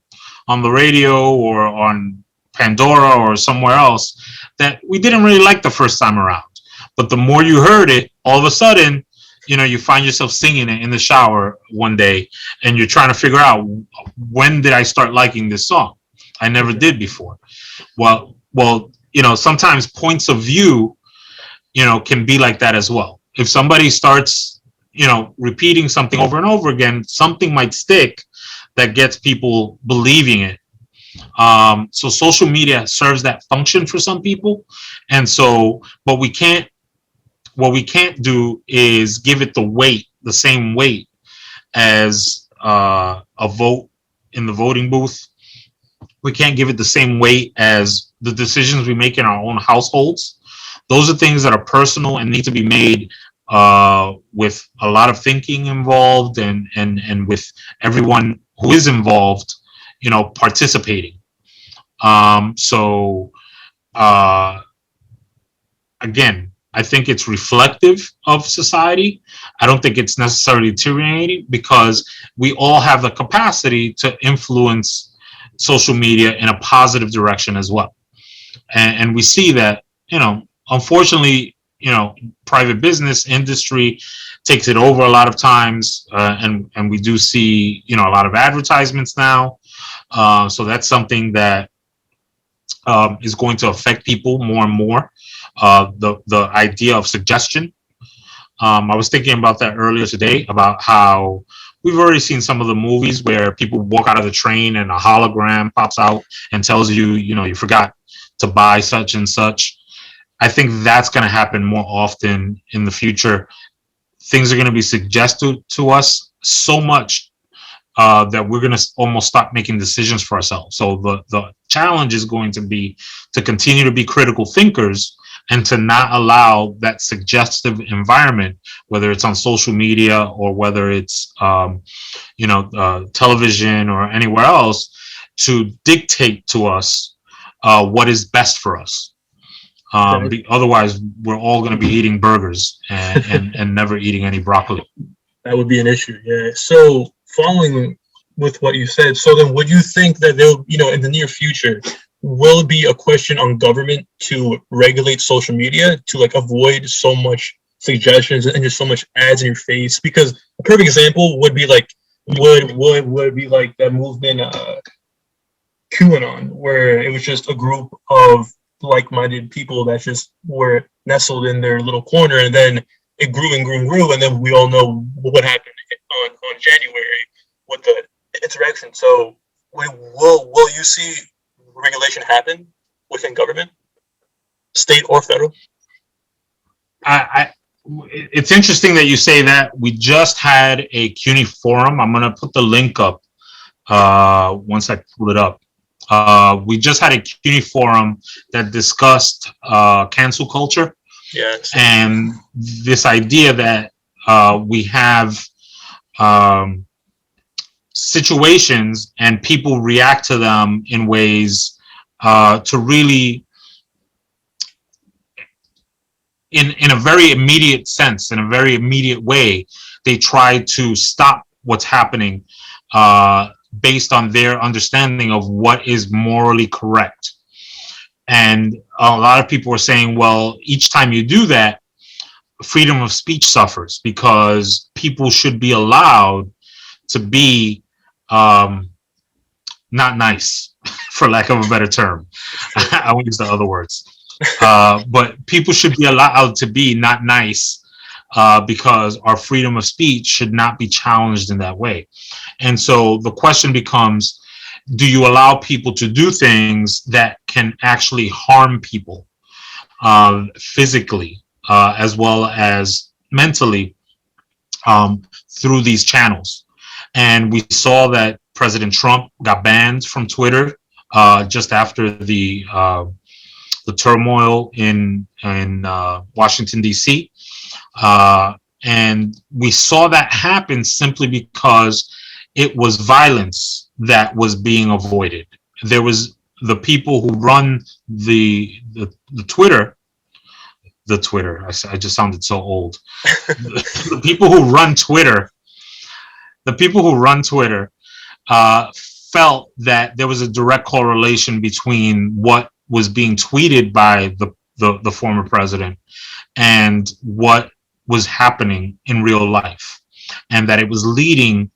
on the radio or on Pandora or somewhere else that we didn't really like the first time around. But the more you heard it, all of a sudden, you find yourself singing it in the shower one day, and you're trying to figure out, when did I start liking this song? I never did before. Well, sometimes points of view, can be like that as well. If somebody starts, repeating something over and over again, something might stick that gets people believing it. So social media serves that function for some people. And so, what we can't do is give it the same weight as a vote in the voting booth. We can't give it the same weight as the decisions we make in our own households. Those are things that are personal and need to be made with a lot of thinking involved and with everyone who is involved, participating. Again, I think it's reflective of society. I don't think it's necessarily deteriorating, because we all have the capacity to influence social media in a positive direction as well. And we see that, unfortunately, private business industry takes it over a lot of times, and we do see, a lot of advertisements now. So that's something that is going to affect people more and more. The idea of suggestion. I was thinking about that earlier today, about how we've already seen some of the movies where people walk out of the train and a hologram pops out and tells you, you forgot to buy such and such. I think that's going to happen more often in the future. Things are going to be suggested to us so much that we're going to almost stop making decisions for ourselves. So the challenge is going to be to continue to be critical thinkers and to not allow that suggestive environment, whether it's on social media or whether it's television or anywhere else, to dictate to us what is best for us. Otherwise, we're all going to be eating burgers and never eating any broccoli. That would be an issue, yeah. So following with what you said, so then would you think that there'll, in the near future, will it be a question on government to regulate social media to like avoid so much suggestions and just so much ads in your face? Because a perfect example would be like would be like that movement QAnon, where it was just a group of like-minded people that just were nestled in their little corner, and then it grew and grew and grew, and then we all know what happened on January with the insurrection. So will you see regulation happen within government, state or federal? It's interesting that you say that. We just had a CUNY forum. I'm going to put the link up once I pull it up. We just had a CUNY forum that discussed cancel culture. Yes. And this idea that we have situations and people react to them in ways to really, in a very immediate sense, in a very immediate way, they try to stop what's happening based on their understanding of what is morally correct. And a lot of people are saying, well, each time you do that, freedom of speech suffers, because people should be allowed to be not nice, for lack of a better term. I won't use the other words. But people should be allowed to be not nice because our freedom of speech should not be challenged in that way. And so the question becomes, do you allow people to do things that can actually harm people physically as well as mentally through these channels? And we saw that President Trump got banned from Twitter just after the turmoil in Washington, D.C. And we saw that happen simply because it was violence that was being avoided. There was the people who run the Twitter. I just sounded so old. The people who run Twitter. The people who run Twitter felt that there was a direct correlation between what was being tweeted by the former president and what was happening in real life, and that it was leading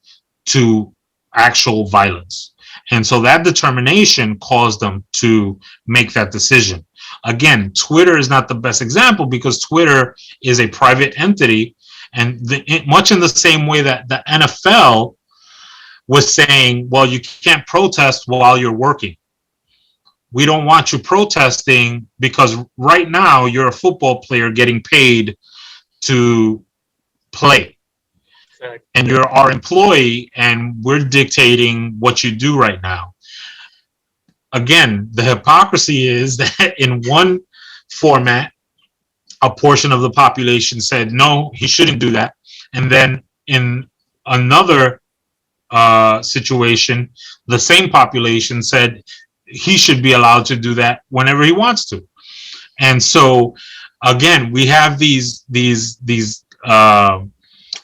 to actual violence. And so that determination caused them to make that decision. Again, Twitter is not the best example because Twitter is a private entity, and much in the same way that the NFL was saying, well, you can't protest while you're working. We don't want you protesting because right now you're a football player getting paid to play. And you're our employee, and we're dictating what you do right now. Again, the hypocrisy is that in one format, a portion of the population said, no, he shouldn't do that. And then in another situation, the same population said he should be allowed to do that whenever he wants to. And so, again, we have these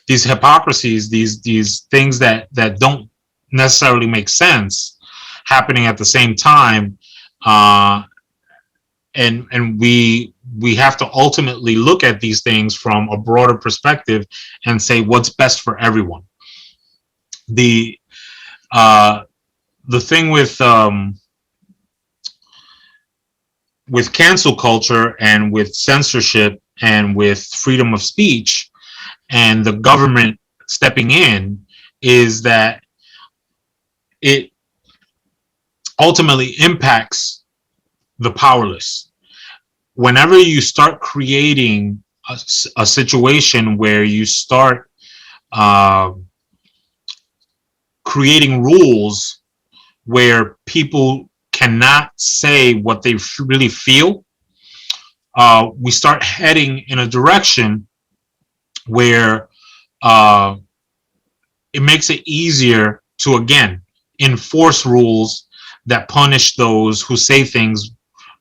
hypocrisies, these things that don't necessarily make sense happening at the same time, and we have to ultimately look at these things from a broader perspective and say what's best for everyone. The thing with cancel culture and with censorship and with freedom of speech and the government stepping in is that it ultimately impacts the powerless. Whenever you start creating a situation where you start uh, creating rules where people cannot say what they really feel, we start heading in a direction where uh, it makes it easier to, again, enforce rules that punish those who say things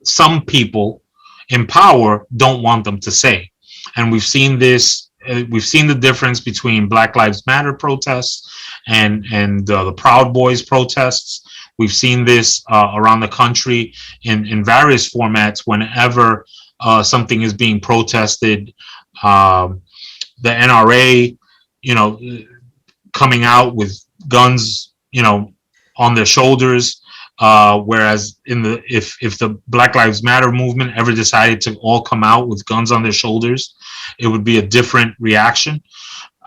some people in power don't want them to say. And we've seen this. We've seen the difference between Black Lives Matter protests and the Proud Boys protests. We've seen this around the country in various formats. Whenever something is being protested, the NRA, you know, coming out with guns, you know, on their shoulders. Whereas if the Black Lives Matter movement ever decided to all come out with guns on their shoulders, it would be a different reaction.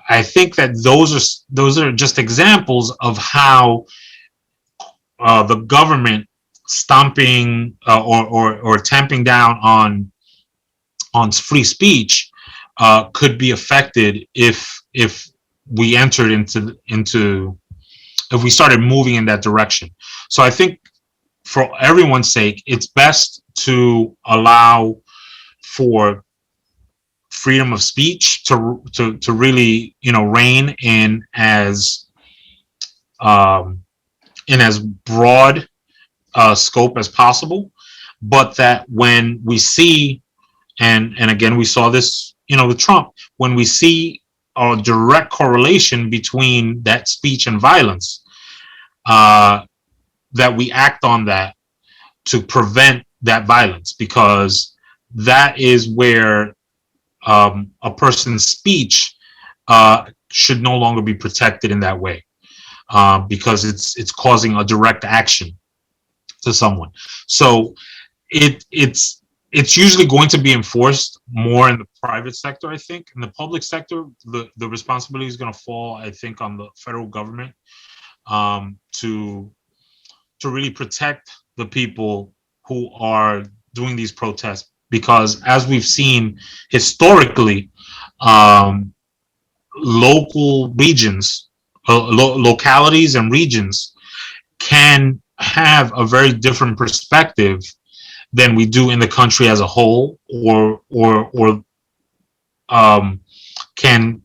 I think that those are just examples of how the government stomping or tamping down on free speech could be affected if we entered into if we started moving in that direction. So I think for everyone's sake, it's best to allow for freedom of speech to really, you know, reign in as broad scope as possible, but that when we see, and again we saw this, you know, with Trump, when we see a direct correlation between that speech and violence, that we act on that to prevent that violence, because that is where a person's speech should no longer be protected in that way, because it's causing a direct action to someone. So it's usually going to be enforced more in the private sector. I think in the public sector, the responsibility is going to fall, I think, on the federal government to really protect the people who are doing these protests, because as we've seen historically, local regions, localities and regions can have a very different perspective than we do in the country as a whole, or can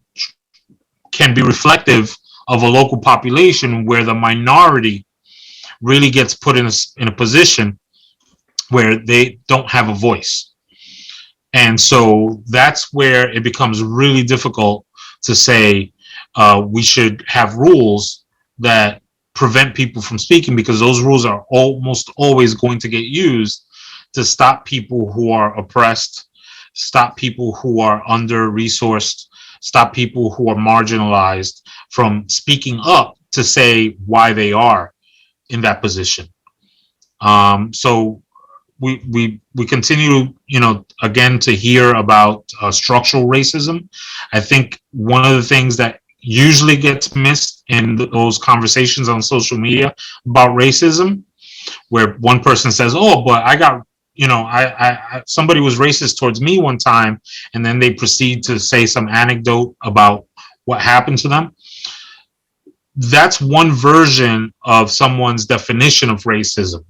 be reflective of a local population where the minority really gets put in a position where they don't have a voice. And so that's where it becomes really difficult to say we should have rules that prevent people from speaking, because those rules are almost always going to get used to stop people who are oppressed, stop people who are under-resourced, stop people who are marginalized from speaking up to say why they are in that position. So we continue, you know, again, to hear about structural racism. I think one of the things that usually gets missed in those conversations on social media about racism, where one person says, "Oh, but I got, you know, I somebody was racist towards me one time," and then they proceed to say some anecdote about what happened to them. That's one version of someone's definition of racism.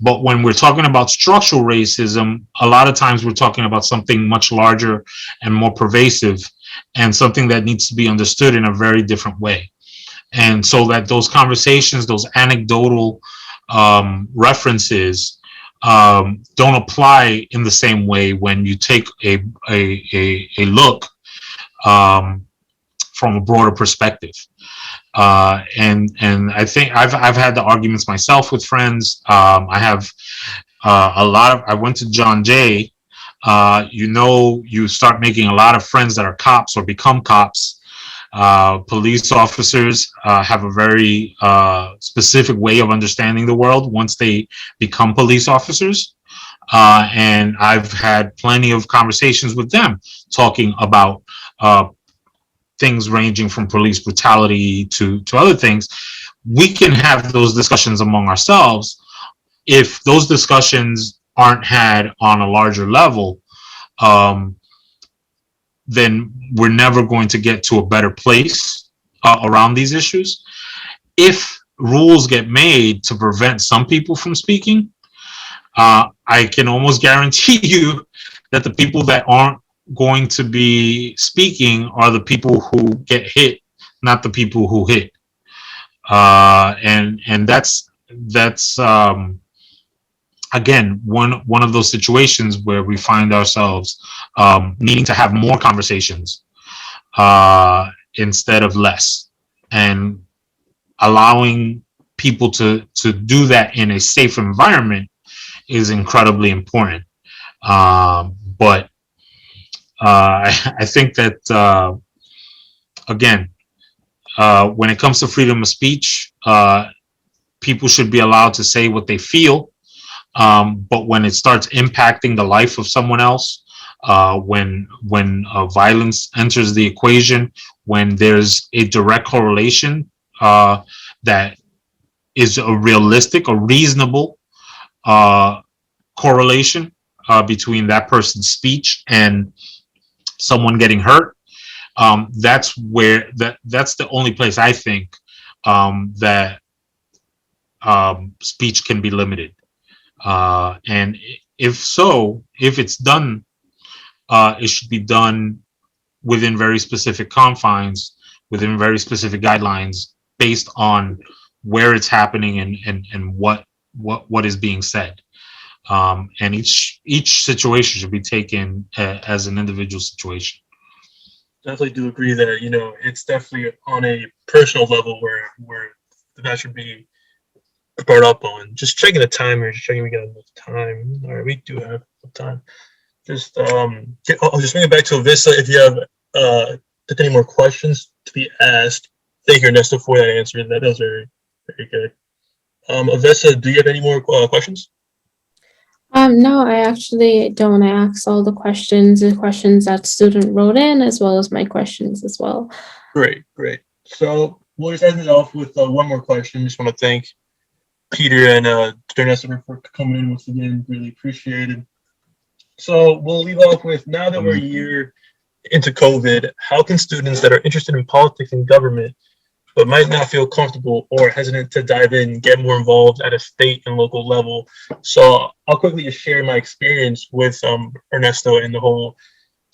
But when we're talking about structural racism, a lot of times we're talking about something much larger and more pervasive, and something that needs to be understood in a very different way. And so that those conversations, those anecdotal references don't apply in the same way when you take a look from a broader perspective. And I think I've had the arguments myself with friends. I have I went to John Jay. You know, you start making a lot of friends that are cops or become cops. Police officers have a very specific way of understanding the world once they become police officers. And I've had plenty of conversations with them talking about things ranging from police brutality to other things, we can have those discussions among ourselves. If those discussions aren't had on a larger level, then we're never going to get to a better place around these issues. If rules get made to prevent some people from speaking, I can almost guarantee you that the people that aren't going to be speaking are the people who get hit, not the people who hit. And that's again one of those situations where we find ourselves needing to have more conversations instead of less, and allowing people to do that in a safe environment is incredibly important. But I think that again, when it comes to freedom of speech, people should be allowed to say what they feel. But when it starts impacting the life of someone else, when violence enters the equation, when there's a direct correlation that is a realistic or reasonable correlation between that person's speech and someone getting hurt, that's the only place I think that speech can be limited. And if it's done, it should be done within very specific confines, within very specific guidelines, based on where it's happening and what is being said. And each situation should be taken as an individual situation. Definitely do agree that, it's definitely on a personal level where that should be brought up on. Just checking the timer, just checking we got enough time. All right, we do have enough time. Just I'll just bring it back to Avissa. If you have any more questions to be asked, thank you, Ernesto, for that answer. That was very, very good. Avissa, do you have any more questions? No, I actually don't. I asked all the questions that student wrote in, as well as my questions as well. Great. So we'll just end it off with one more question. Just want to thank Peter and Ernesto for coming in once again. Really appreciated. So we'll leave off with, now that we're a year into COVID, how can students that are interested in politics and government but might not feel comfortable or hesitant to dive in get more involved at a state and local level? So I'll quickly just share my experience with Ernesto and the whole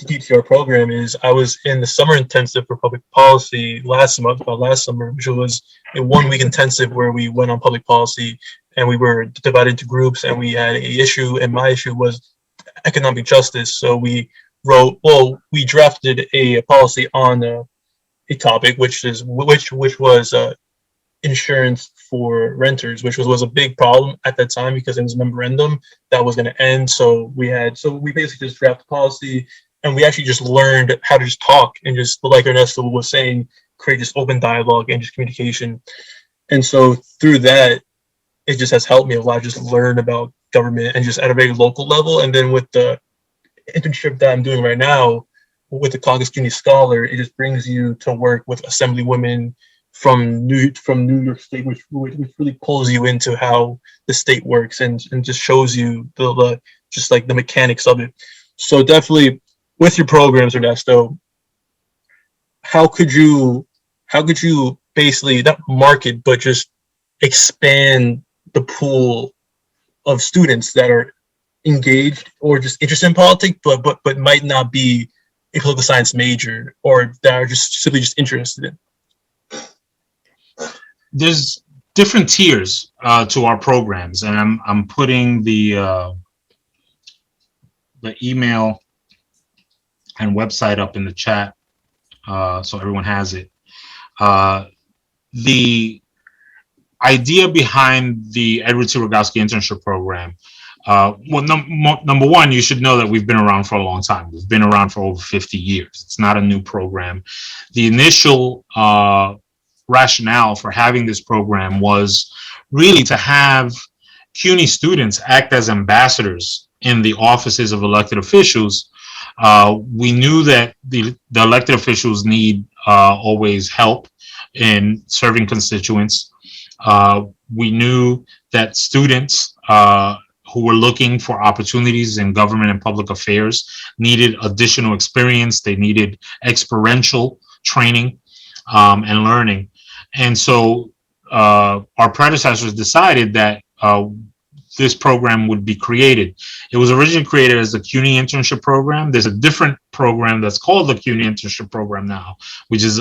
DTR program. Is I was in the summer intensive for public policy last summer, which was a 1 week intensive where we went on public policy and we were divided into groups and we had a issue, and my issue was economic justice. So we drafted a policy on a topic which was insurance for renters, which was a big problem at that time because it was a memorandum that was going to end. So we basically just drafted policy, and we actually just learned how to just talk and just, like Ernesto was saying, create this open dialogue and just communication. And so through that, it just has helped me a lot, just learn about government and just at a very local level. And then with the internship that I'm doing right now with the CUNY Scholar, it just brings you to work with assemblywomen from New York State, which really pulls you into how the state works and just shows you the just like the mechanics of it. So definitely with your programs, Ernesto, how could you basically not market but just expand the pool of students that are engaged or just interested in politics but might not be a political science major, or that are just simply just interested in? There's different tiers to our programs, and I'm putting the email and website up in the chat so everyone has it. The idea behind the Edward T. Rogowski internship program, number one, you should know that we've been around for a long time. We've been around for over 50 years. It's not a new program. The initial rationale for having this program was really to have CUNY students act as ambassadors in the offices of elected officials. We knew that the elected officials need always help in serving constituents. We knew that students who were looking for opportunities in government and public affairs needed additional experience. They needed experiential training and learning. And so our predecessors decided that this program would be created. It was originally created as the CUNY internship program. There's a different program that's called the CUNY internship program now, which is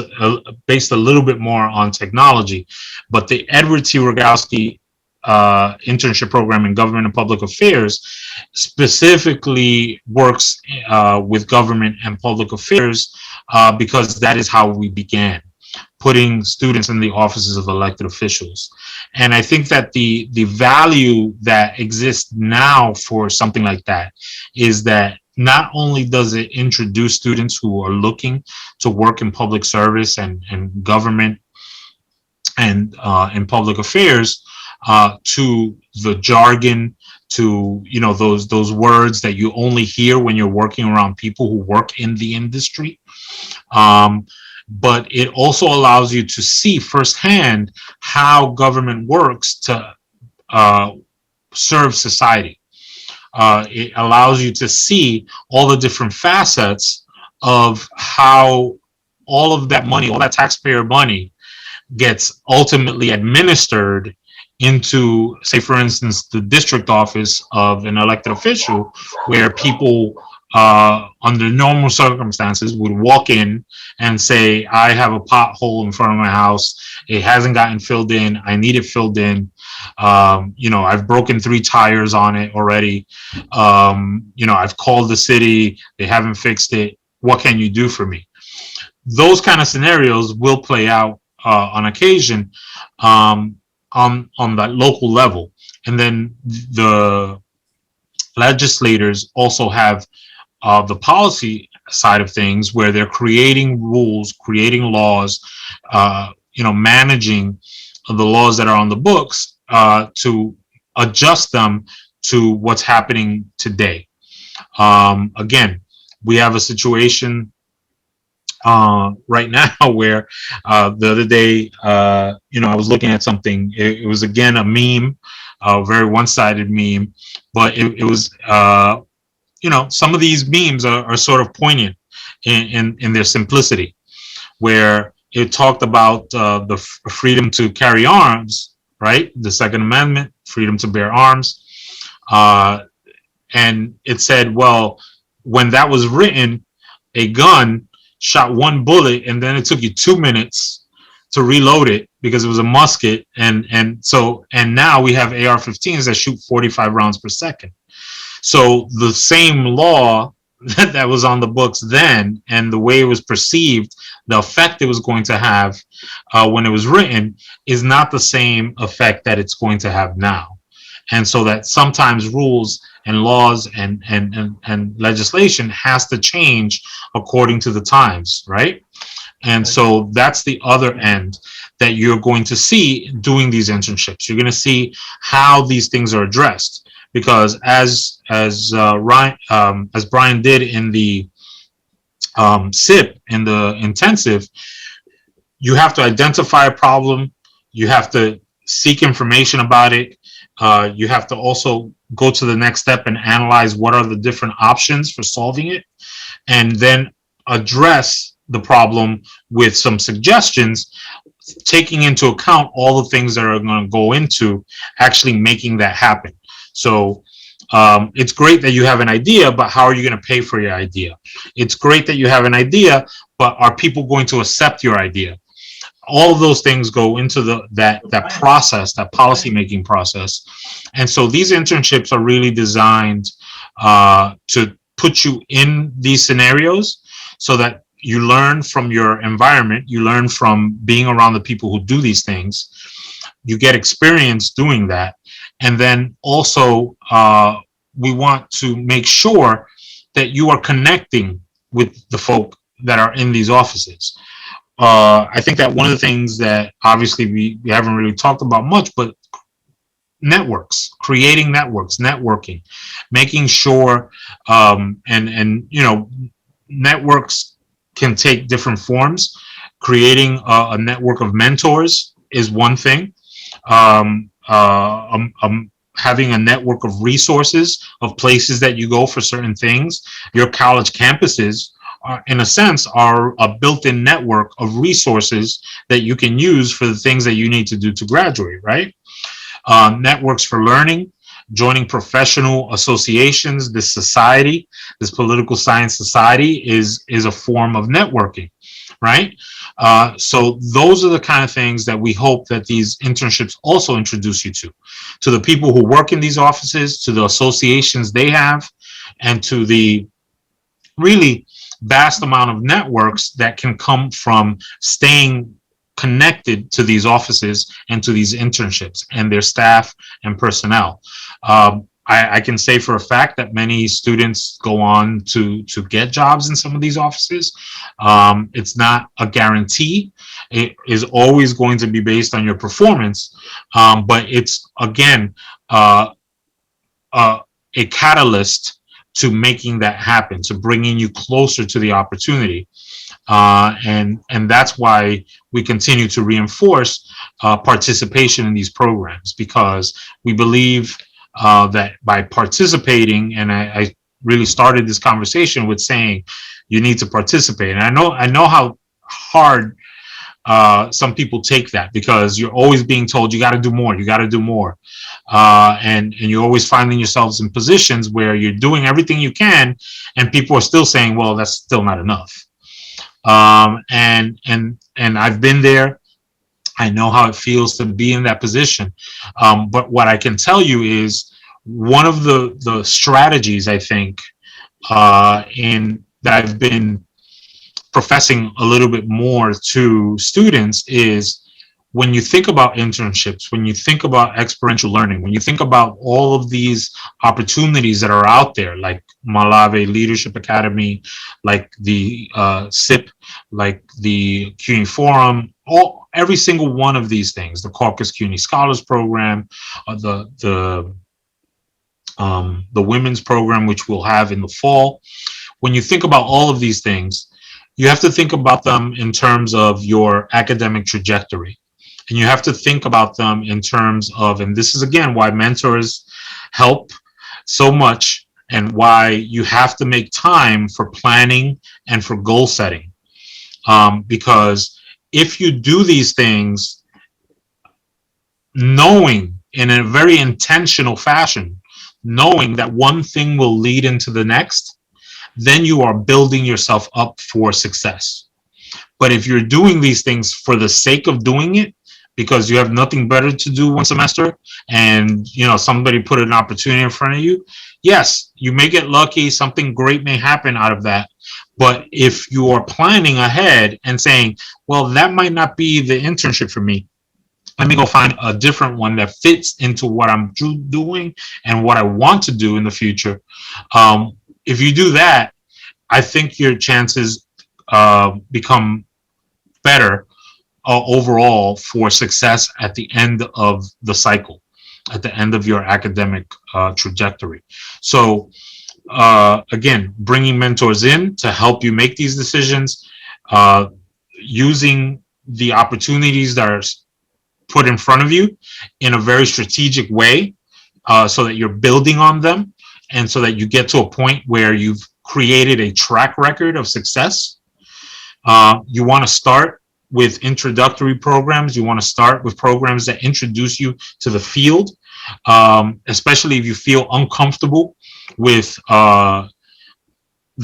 based a little bit more on technology. But the Edward T. Rogowski internship program in government and public affairs specifically works with government and public affairs because that is how we began, putting students in the offices of elected officials. And I think that the value that exists now for something like that is that not only does it introduce students who are looking to work in public service and government and in public affairs to the jargon, to those words that you only hear when you're working around people who work in the industry. But it also allows you to see firsthand how government works to serve society. It allows you to see all the different facets of how all of that money, all that taxpayer money, gets ultimately administered into, say, for instance, the district office of an elected official, where people under normal circumstances would walk in and say, I have a pothole in front of my house. It hasn't gotten filled in. I need it filled in. I've broken 3 tires on it already. I've called the city. They haven't fixed it. What can you do for me? Those kind of scenarios will play out on occasion on that local level. And then the legislators also have the policy side of things, where they're creating rules, creating laws, managing the laws that are on the books to adjust them to what's happening today. Again, we have a situation right now where the other day, I was looking at something. It was, again, a meme, a very one-sided meme, but it was some of these memes are sort of poignant in their simplicity, where it talked about the freedom to carry arms, right? The Second Amendment, freedom to bear arms. And it said, well, when that was written, a gun shot 1 bullet, and then it took you 2 minutes to reload it because it was a musket. And now we have AR-15s that shoot 45 rounds per second. So the same law that was on the books then, and the way it was perceived, the effect it was going to have when it was written, is not the same effect that it's going to have now. And so that sometimes rules and laws and legislation has to change according to the times, right? And so that's the other end that you're going to see doing these internships. You're going to see how these things are addressed, because as Brian did in the SIP, in the intensive, you have to identify a problem, you have to seek information about it, you have to also go to the next step and analyze what are the different options for solving it, and then address the problem with some suggestions, taking into account all the things that are going to go into actually making that happen. So it's great that you have an idea, but how are you going to pay for your idea? It's great that you have an idea, but are people going to accept your idea? All of those things go into that process, that policy-making process. And so these internships are really designed to put you in these scenarios so that you learn from your environment, you learn from being around the people who do these things, you get experience doing that. And then also, we want to make sure that you are connecting with the folk that are in these offices. I think that one of the things that obviously we haven't really talked about much, but networks, creating networks, networking, making sure, networks can take different forms. Creating a network of mentors is one thing. Having a network of resources, of places that you go for certain things. Your college campuses, in a sense, are a built-in network of resources that you can use for the things that you need to do to graduate, right? Networks for learning, joining professional associations. This society, this political science society, is a form of networking, right? So those are the kind of things that we hope that these internships also introduce you to the people who work in these offices, to the associations they have, and to the really vast amount of networks that can come from staying connected to these offices and to these internships and their staff and personnel. I can say for a fact that many students go on to get jobs in some of these offices. It's not a guarantee. It is always going to be based on your performance, but it's, again, a catalyst to making that happen, to bringing you closer to the opportunity. And that's why we continue to reinforce participation in these programs, because we believe that by participating, and I really started this conversation with saying you need to participate. And I know how hard some people take that, because you're always being told you got to do more, you got to do more, and you're always finding yourselves in positions where you're doing everything you can, and people are still saying, well, that's still not enough. And I've been there. I know how it feels to be in that position. But what I can tell you is one of the strategies, I think, in that I've been professing a little bit more to students is, when you think about internships, when you think about experiential learning, when you think about all of these opportunities that are out there, like Malave Leadership Academy, like the SIP, like the CUNY Forum, every single one of these things, the Caucus CUNY Scholars Program, the women's program, which we'll have in the fall. When you think about all of these things, you have to think about them in terms of your academic trajectory. And you have to think about them in terms of, and this is again why mentors help so much, and why you have to make time for planning and for goal setting. Because if you do these things knowing, in a very intentional fashion, knowing that one thing will lead into the next, then you are building yourself up for success. But if you're doing these things for the sake of doing it, because you have nothing better to do one semester, and somebody put an opportunity in front of you, yes, you may get lucky, something great may happen out of that. But if you are planning ahead and saying, well, that might not be the internship for me, let me go find a different one that fits into what I'm doing and what I want to do in the future. If you do that, I think your chances become better overall for success at the end of the cycle, at the end of your academic trajectory. So again, bringing mentors in to help you make these decisions, using the opportunities that are put in front of you in a very strategic way, so that you're building on them, and so that you get to a point where you've created a track record of success. You want to start with introductory programs. You want to start with programs that introduce you to the field, especially if you feel uncomfortable with the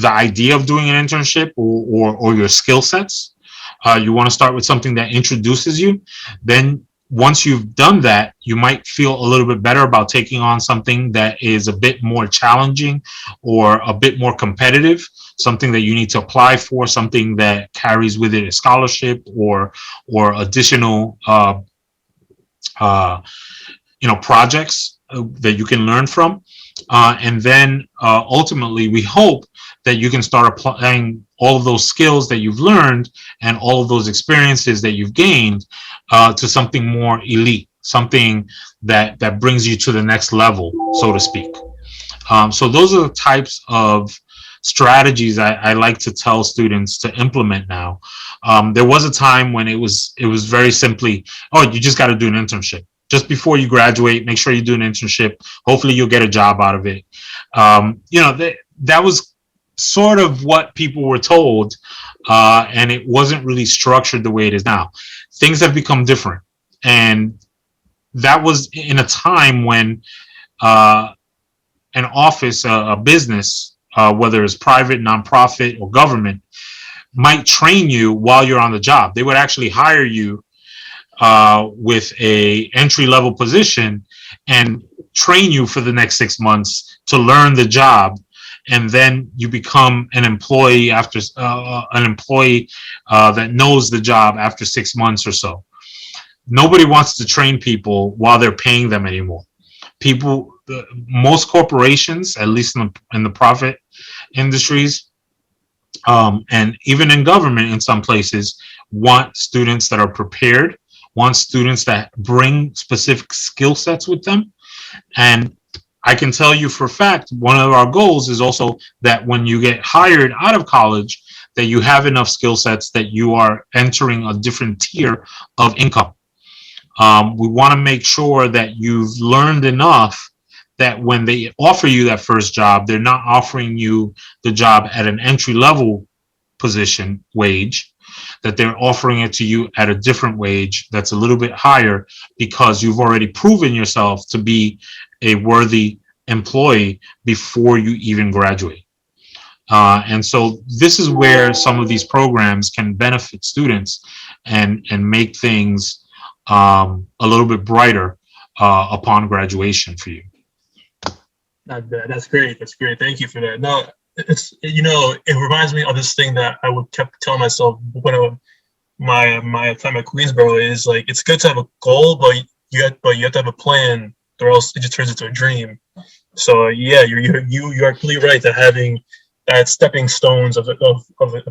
idea of doing an internship or your skill sets. You want to start with something that introduces you. Then once you've done that, you might feel a little bit better about taking on something that is a bit more challenging or a bit more competitive, something that you need to apply for, something that carries with it a scholarship or additional projects that you can learn from. And then ultimately, we hope that you can start applying all of those skills that you've learned and all of those experiences that you've gained to something more elite, something that brings you to the next level, so to speak. So those are the types of strategies I like to tell students to implement now. There was a time when it was very simply, oh, you just got to do an internship. Just before you graduate, make sure you do an internship. Hopefully you'll get a job out of it. That was sort of what people were told, and it wasn't really structured the way it is now. Things have become different, and that was in a time when an office, a business, whether it's private, nonprofit, or government, might train you while you're on the job. They would actually hire you with a entry level position and train you for the next 6 months to learn the job, and then you become an employee after that knows the job after 6 months or so. Nobody wants to train people while they're paying them anymore. Most corporations, at least in the profit industries, and even in government in some places, want students that are prepared, want students that bring specific skill sets with them. And I can tell you for a fact, one of our goals is also that when you get hired out of college, that you have enough skill sets that you are entering a different tier of income. We want to make sure that you've learned enough that when they offer you that first job, they're not offering you the job at an entry level position wage, that they're offering it to you at a different wage that's a little bit higher, because you've already proven yourself to be a worthy employee before you even graduate. And so this is where some of these programs can benefit students and make things a little bit brighter upon graduation for you. Not bad. That's great. That's great. Thank you for that. No, it reminds me of this thing that I would kept telling myself when my time at Queensborough is like, it's good to have a goal, but you have to have a plan, or else it just turns into a dream. So yeah, you are completely right that having that stepping stones of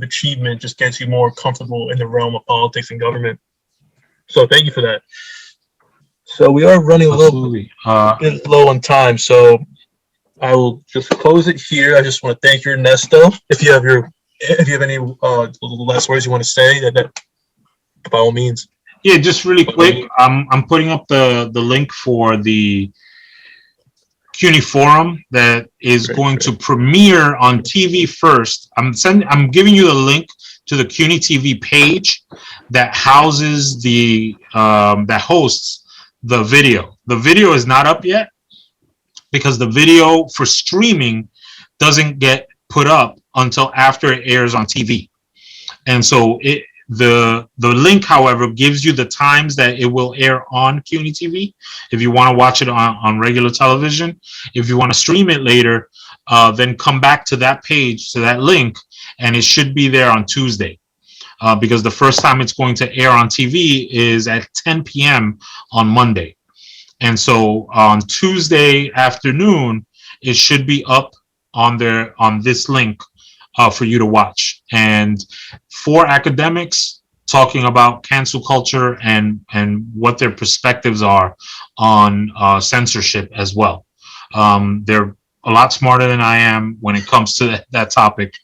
achievement just gets you more comfortable in the realm of politics and government. So thank you for that. So we are running a little bit low on time, so I will just close it here. I just want to thank you, Ernesto. If you have any last words you want to say, that by all means. Yeah, just really quick. I'm putting up the link for the CUNY forum that is going to premiere on TV first. I'm giving you the link to the CUNY TV page that houses that hosts the video. The video is not up yet, because the video for streaming doesn't get put up until after it airs on TV. And so the link, however, gives you the times that it will air on CUNY TV if you want to watch it on regular television. If you want to stream it later, then come back to that page, to that link, and it should be there on Tuesday. Because the first time it's going to air on TV is at 10 p.m. on Monday. And so on Tuesday afternoon, it should be up on this link for you to watch. And for academics, talking about cancel culture and what their perspectives are on censorship as well. They're a lot smarter than I am when it comes to that topic.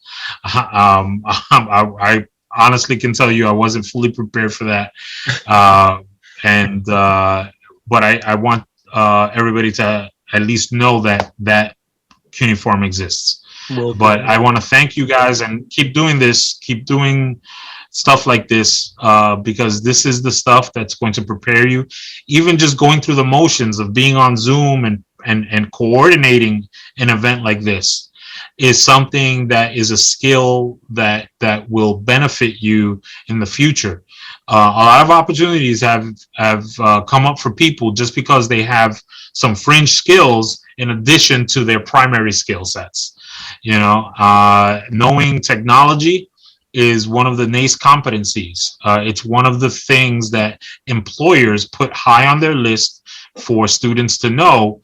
I honestly can tell you I wasn't fully prepared for that. But I want everybody to at least know that CUNY forum exists. But I want to thank you guys, and keep doing this, keep doing stuff like this, because this is the stuff that's going to prepare you. Even just going through the motions of being on Zoom and coordinating an event like this is something that is a skill that will benefit you in the future. A lot of opportunities have come up for people just because they have some fringe skills in addition to their primary skill sets. Knowing technology is one of the NACE competencies. It's one of the things that employers put high on their list for students to know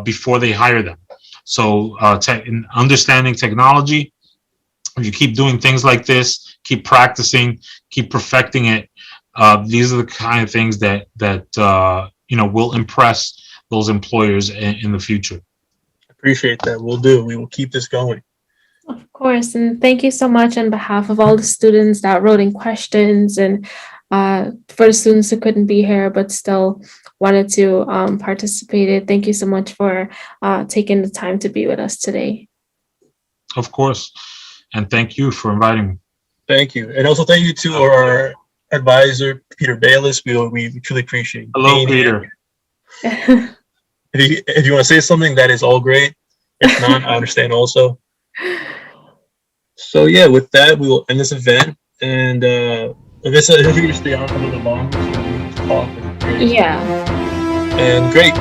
before they hire them. So understanding technology, if you keep doing things like this, keep practicing, keep perfecting it, these are the kind of things that will impress those employers in the future. Appreciate that. We'll do. We will keep this going. Of course, and thank you so much on behalf of all the students that wrote in questions, and for the students who couldn't be here but still wanted to participate. Thank you so much for taking the time to be with us today. Of course. And thank you for inviting me. Thank you. And also thank you to our advisor, Peter Bayless. We truly appreciate Hello, being here. Peter. If you want to say something, that is all great. If not, I understand also. So yeah, with that, we will end this event. And if you could stay on a little bit longer, so we can just talk. Yeah. And great.